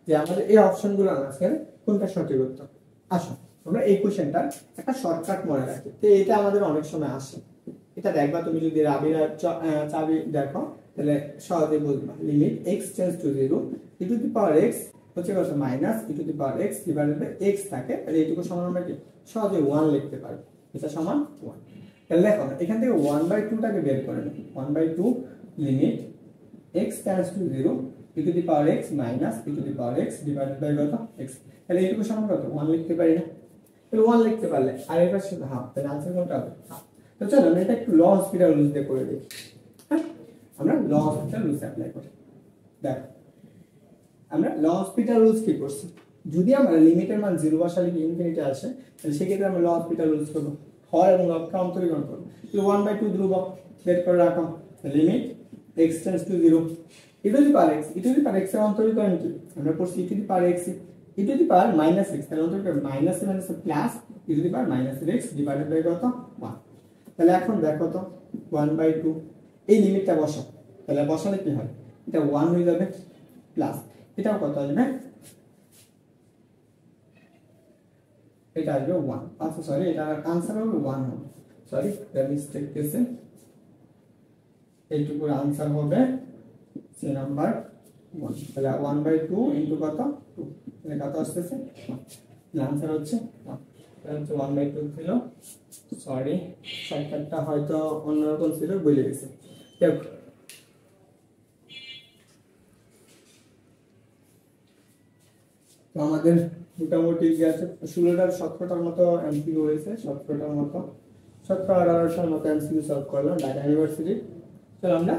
যে আমাদের এই অপশনগুলো আছে কোনটা সঠিক উত্তর। আসো আমরা এই কোশ্চেনটা একটা শর্টকাট মনে রাখি, তো এটা আমাদের অনেক সময় আসে। এটা দেখবা তুমি যদি রাবির চাবি দেখো তাহলে সহজে বুঝবা। Limit x tends to 0 e to the power x হচ্ছে কত minus e to the power x divided by x থাকে, তাহলে এইটুকু সমান আমরা কি সহজে 1 লিখতে পারবো। এটা সমান 1। তাহলে দেখো এখান থেকে 1/2 টাকে বের করে নাও। 1/2 limit x tends to 0 e to the power x minus e to the power x divided by কত x, তাহলে এইটুকু সমান কত 1 লিখতে পারি না। তাহলে 1 লিখতে পারলে আর এর পাশে হাফ, তাহলে आंसर কোনটা হবে হাফ। তো চলো আমরা এটা একটু ল হসপিটাল রুলস দিয়ে করে দেখি। হ্যাঁ আমরা ল হসপিটাল রুলস অ্যাপ্লাই করি। দেখো আমরা ল হসপিটাল রুলস কি করছি, যদি আমরা লিমিটের মান 0 বসালে কি ইনফিনিটি আসে, তাহলে সেক্ষেত্রে আমরা ল হসপিটাল রুলস করব, হর এবং লবকে অন্তরীকরণ করব। তো 1/2 ধ্রুবক বের করে রাখো, limit x tends to 0 e to the power x, e to the power x এর অন্তরীকরণ কি আমরা করছি e to the power x, e to the power minus x, তাহলে অন্তরীকরণ মাইনাস এ minus plus e to the power minus x divided by কত 1। তাহলে এখন দেখো তো 1/2 এই লিমিটটা বসাও, তাহলে বসালে কি হয়, এটা 1 হয়ে যাবে প্লাস এটাও কত আসবে, এটা আসবে 1। আচ্ছা সরি এটা आंसर হবে 1 হবে, সরি এটা মিস্টেক হয়েছে, এইটুকুর आंसर হবে সি নাম্বার 1। তাহলে 1/2 ইনটু কত 2, এটা কত আসছে 1, आंसर হচ্ছে 1। তাহলে 1/2 ছিল, সরি শর্টকাটটা হয়তো অন্যরকম ছিল ভুলে গেছি। দেখো তো আমাদের মোটামুটি গেছে 16টার 17টার মতো এমসিকিউ হয়েছে, 17টার মতো 17-18টার মতো এমসিকিউ সলভ করলাম ঢাকা ইউনিভার্সিটি। চলো আমরা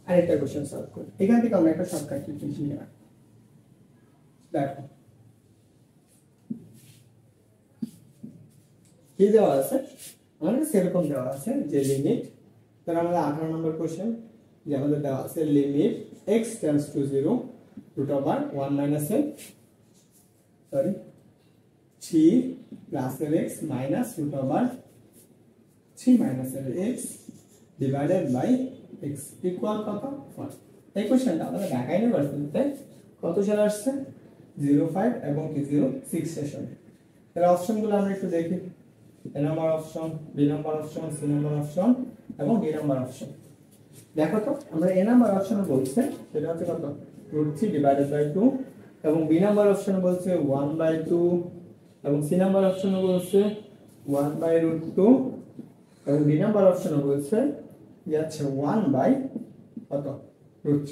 আরেকটা কোশ্চেন সলভ করি। এখান থেকে আমরা একটা শর্টকাট টিপস নিয়ে আসি। দেখো কি দেওয়া আছে, আমাদের সেরকম দেওয়া আছে যে লিমিট, তাহলে আমাদের 18 নম্বর কোশ্চেন যে আমাদের দেওয়া আছে limit x tends to 0 √1 - l sorry 3 plus x minus √3 - l x divided by x equal কত 1। এই কোশ্চেনটা আমাদের ঢাকা ইউনিভার্সিটিতে কত সালে আসছে 05 এবং 06 সেশনে। তাহলে অপশনগুলো আমরা একটু দেখি। A number option, B number option, C number option এবং ডি নাম্বার অপশন। দেখো তো আমরা এ নাম্বার অপশনে বলছে সেটা হচ্ছে কত √3 ডিভাইডেড বাই 2, এবং বি নাম্বার অপশনে বলছে 1/2, এবং সি নাম্বার অপশনে বলছে 1/√2, এবং ডি নাম্বার অপশনে বলছে যে আছে 1/√3।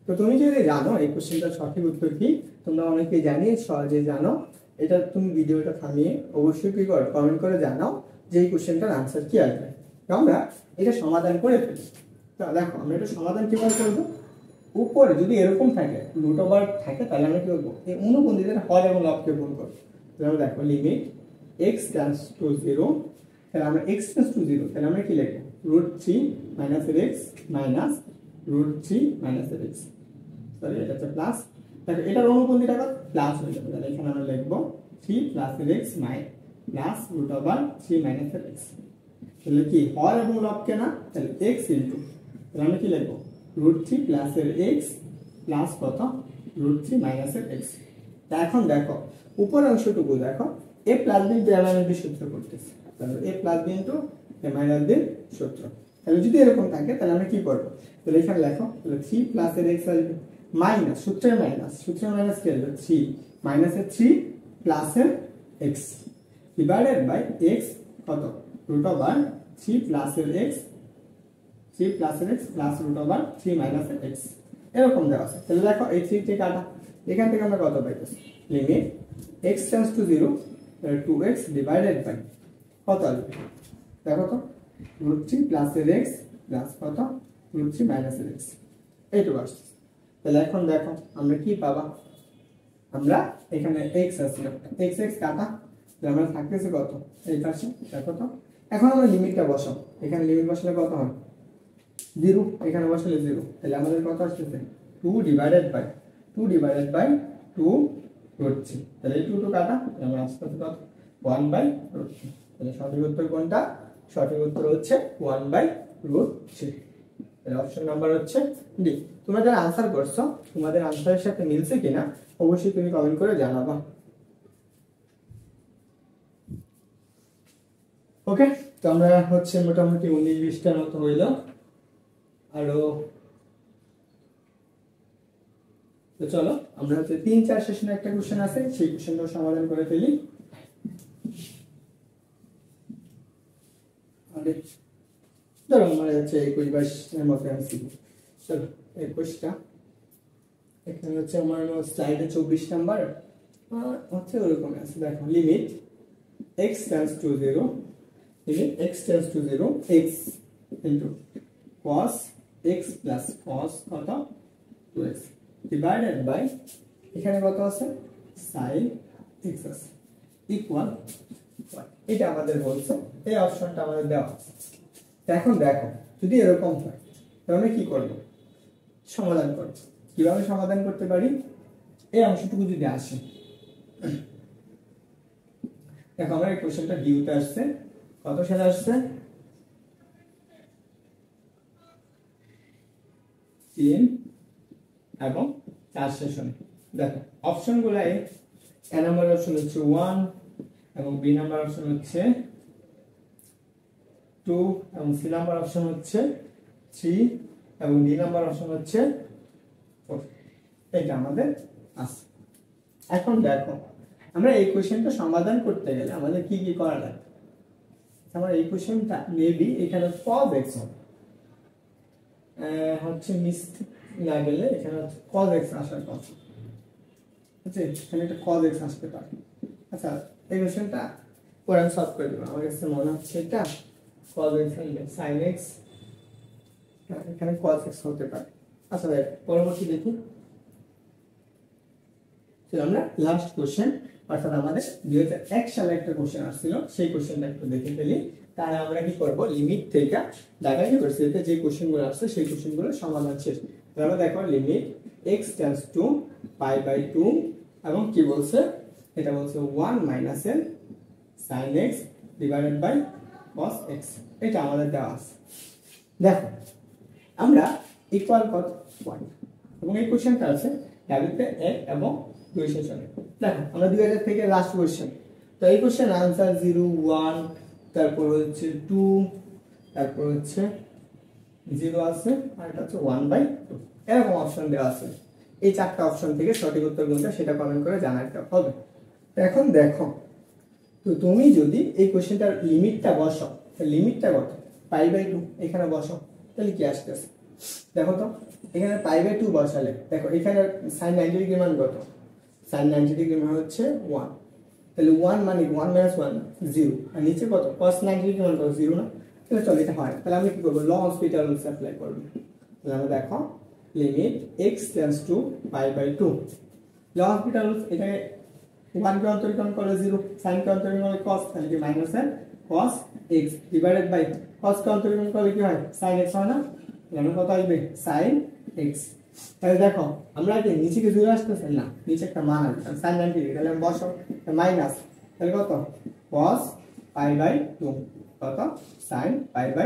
তো তুমি যদি জানো এই কোশ্চেনটার সঠিক উত্তর কি, তোমরা অনেকেই জানি সহজে জানো এটা তুমি ভিডিওটা থামিয়ে অবশ্যই কি করো, কমেন্ট করে জানাও যে এই কোশ্চেনটার আনসার কি আসবে। তো আমরা এটা সমাধান করে ফেলি। তো দেখো আমরা এটা সমাধান কিভাবে করবো, উপরে যদি এরকম থাকে রুট ওভার থাকে তাহলে আমরা কি করবো, এই অনুবন্ধীদের হর এবং লবকে গুণ করবো। তাহলে আমরা দেখো লিমিট x টেন্ডস টু 0, তাহলে আমরা x টেন্ডস টু 0 তাহলে আমরা কি লিখবো, √3 minus x minus √3 minus x, sorry এটা হচ্ছে প্লাস, তাহলে এটার অনুবন্ধীটা প্লাস হয়ে যাবে। তাহলে এখানে আমরা লিখবো 3 plus x plus √3 minus x, তাহলে কি হর এবং লবকে না, তাহলে x ইনটু, তাহলে আমরা কি লিখবো √3 প্লাস x প্লাস কত √3 মাইনাস x। তা এখন দেখো উপর অংশটুকু দেখো a plus b minus b সূত্র করতেছে, তাহলে a plus b into a minus b সূত্র। তাহলে যদি এরকম থাকে তাহলে আমরা কি করব, তাহলে এখানে লেখো তাহলে 3 প্লাস x আসবে মাইনাস সূত্রের মাইনাস কি আসবে 3 minus 3 plus x divided by x কত √3 plus x 3 plus x plus √3 minus x এরকম দেওয়া আছে। তাহলে দেখো এই 3 কে কাটা, এখান থেকে আমরা কত পাইতেছি, limit x tends to 0 2x divided by কত আসবে দেখো তো √3 প্লাস x প্লাস কত √3 মাইনাস x, এইটুকু আসছে। তাহলে এখন দেখো আমরা কি পাবা, আমরা এখানে x আছে x কাটা, তাহলে আমরা থাকতেছে কত এই পাশে দেখো তো। এখন আমরা লিমিটটা বসাও, এখানে লিমিট বসালে কত হয় 0, এখানে বসালে 0, তাহলে আমাদের কত আসছে 2 ডিভাইডেড বাই 2 √3, তাহলে এই 2 কাটা আমরা আসতে কত 1/√3, তাহলে সঠিক উত্তর কোনটা, সঠিক উত্তর হচ্ছে 1/√3, তাহলে অপশন নাম্বার হচ্ছে ডি। তোমরা যারা আনসার করছো তোমাদের আনসারের সাথে মিলছে কিনা অবশ্যই তুমি কমেন্ট করে জানাবা। ওকে, তো আমরা হচ্ছে মোটামুটি 19-20টার মতো হইল, আরো তো চলো আমরা হচ্ছে 3-4 সেশনে একটা কোশ্চেন আছে সেই কোশ্চেনটাও সমাধান করে ফেলি। ধরো আমার হচ্ছে 21-22 মতো আনছি, চলো 21টা এখানে হচ্ছে আমার স্লাইডে 24 নাম্বার হচ্ছে ওরকম আছে। দেখো limit x tends to 0, limit x tends to 0 x into cos x plus cos কত 2x ডিভাইডেড বাই এখানে কত আছে sin x আছে ইকুয়াল, এটা আমাদের বলছে, এই অপশনটা আমাদের দেওয়া আছে। এখন দেখো যদি এরকম হয় তাহলে কি করব, সমাধান করব। কিভাবে সমাধান করতে পারি, এই অংশটুকু যদি আসে, দেখো আমার এই কোশ্চেনটা ডিউতে আসছে, কত সালে আসছে 3 এবং 4 সেশনে। দেখো অপশনগুলো এ নাম্বার অপশন হচ্ছে 1 এবং বি নাম্বার অপশন হচ্ছে 2 এবং সি নাম্বার অপশন হচ্ছে 3 এবং ডি নাম্বার অপশন হচ্ছে 4, এটা আমাদের আছে। এখন দেখো আমরা এই কোশ্চেনটা সমাধান করতে গেলে আমাদের কি কি করা লাগবে, আমরা এই কোশ্চেনটা মেবি এখানে cos x হচ্ছে মিস্টেক না গেলে এখানে হচ্ছে cos x আসার কথা, আচ্ছা এখানে একটা cos x আসতে পারে। আচ্ছা এই কোশ্চেনটা পরে আমি সলভ করে দেব, আমার কাছে মনে হচ্ছে এটা cos x হবে sin x, এখানে cos x হতে পারে। আচ্ছা ভাই পরবর্তী দেখি, চলো আমরা লাস্ট কোশ্চেন অর্থাৎ আমাদের 2001 সালে একটা কোশ্চেন আসছিল সেই কোশ্চেনটা একটু দেখে ফেলি, তাহলে আমরা কি করব লিমিট থেকে ঢাকা ইউনিভার্সিটিতে যে কোশ্চেনগুলো আসছে সেই কোশ্চেনগুলো সমাধান শেষ। তাহলে দেখো লিমিট x টেন্ডস টু π/2 এবং কি বলছে, এটা বলছে 1 minus n sin x divided by cos x, এটা আমাদের দেওয়া আছে। দেখো আমরা ইকুয়াল কত 1 এবং এই কোশ্চেনটা আছে ডাব্লিউতে 1 এবং 2 সেশনে। দেখো আমরা 2000 থেকে লাস্ট কোশ্চেন, তো এই কোশ্চেন आंसर 0 1 তারপর হচ্ছে 2 তারপর হচ্ছে 0 আছে আর এটা হচ্ছে 1/2 এরকম অপশন দেওয়া আছে। এই চারটা অপশন থেকে সঠিক উত্তর কোনটা সেটা কমেন্ট করে জানাতে হবে। তো এখন দেখো তো তুমি যদি এই কোশ্চেনটার লিমিটটা বসাও, লিমিটটা কত π/2 এখানে বসাও, তাহলে কি আসতেছে দেখো তো, এখানে π/2 বসালে দেখো এখানে sin 90 ডিগ্রি মান কত, sin 90 ডিগ্রি মান হচ্ছে 1, তাহলে 1 মানে 1 মাইনাস 1 0, আর নিচে কত cos 90 কি মান কত 0 না, তাহলে চলো এটা হয়। তাহলে আমি কি করব ল হসপিটাল রুলস অ্যাপ্লাই করব। তাহলে আমরা দেখো limit x tends to π/2 L'Hospital rules, এটাকে 1 কে অন্তরীকরণ করলে 0, sin কে অন্তরীকরণ করলে cos, তাহলে কি মাইনাস এর cos x divided by cos কে অন্তরীকরণ করলে কি হয় sin x হয় না, তাহলে কত আসবে sin x। তাহলে দেখো আমরা কি নিচে কি 0 আসতেছে না, নিচে একটা মান আসবে sin 90, তাহলে আমি বসাও মাইনাস, তাহলে কত cos π/2 কত sin π/2,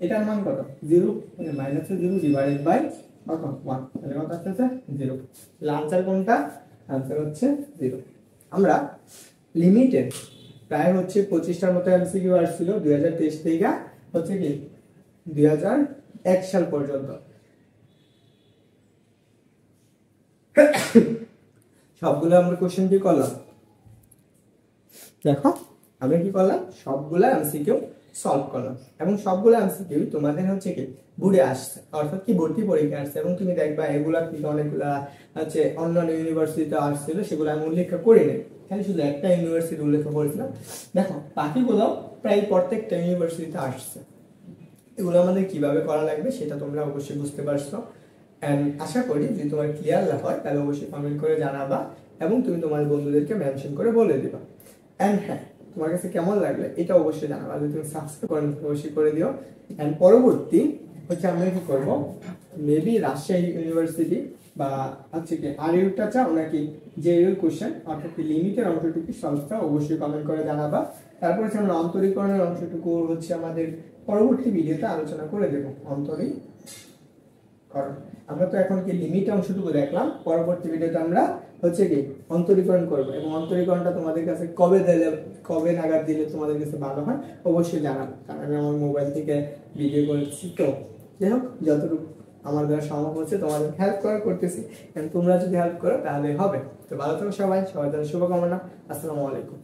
এটার মান কত 0, মানে মাইনাস 0 ডিভাইডেড বাই কত 1, তাহলে কত আসছে 0। তাহলে आंसर কোনটা, आंसर হচ্ছে 0। আমরা লিমিটেড প্রায় হচ্ছে 25টার মতো এমসিকিউ আসছিল 2023 থেকে হচ্ছে কি 2001 সাল পর্যন্ত। সবগুলো আমরা কোশ্চেন কি করলাম, দেখো আমরা কি করলাম সবগুলো এমসিকিউ সলভ করলাম, এবং সবগুলো এমসিকিউ তোমাদের হচ্ছে কি বুড়ে আসছে, অর্থাৎ কি ভর্তি পরীক্ষা আসছে, এবং তুমি দেখবা এগুলা কিন্তু অনেকগুলা হচ্ছে অন্যান্য ইউনিভার্সিটিতে আসছিল, সেগুলো আমি উল্লেখ করি নাই, খালি শুধু একটা ইউনিভার্সিটি উল্লেখ করেছিলাম। দেখো বাকিগুলো প্রায় প্রত্যেকটা ইউনিভার্সিটিতে আসছে। এগুলো আমাদের কিভাবে করা লাগবে সেটা তোমরা অবশ্যই বুঝতে পারছো, এন্ড আশা করি যদি তোমার ক্লিয়ার হয় তাহলে অবশ্যই কমেন্ট করে জানাবা, এবং তুমি তোমার বন্ধুদেরকে মেনশন করে বলে দিবা। এন্ড হ্যাঁ, তোমার কাছে কেমন লাগলো এটা অবশ্যই জানাবা, যদি তুমি সাবস্ক্রাইব করেন অবশ্যই করে দিও। এন্ড পরবর্তী হচ্ছে আমরা কি করব, মেবি রাজশাহী ইউনিভার্সিটি বা হচ্ছে কি আর ইউটা চাও নাকি যে ইউ কোশ্চেন অর্থাৎ লিমিটের অংশটুকু সলভটা অবশ্যই কমেন্ট করে জানাবা। তারপর হচ্ছে আমরা অন্তরীকরণের অংশটুকু হচ্ছে আমাদের পরবর্তী ভিডিওতে আলোচনা করে দেব। অন্তরীকরণ আমরা তো এখন কি লিমিট অংশটুকু দেখলাম, পরবর্তী ভিডিওতে আমরা হচ্ছে কি অন্তরীকরণ করব, এবং অন্তরীকরণটা তোমাদের কাছে কবে নাগাদ দিলে তোমাদের কাছে ভালো হয় অবশ্যই জানাবো, কারণ আমি আমার মোবাইল থেকে ভিডিও করেছি। তো যাই হোক, যতটুকু আমার দ্বারা সম্ভব হচ্ছে তোমাদের হেল্প করতেছি, তোমরা যদি হেল্প করো তাহলে হবে। তো ভালো থাকো সবাই, সবার জন্য শুভকামনা। আসসালামু আলাইকুম।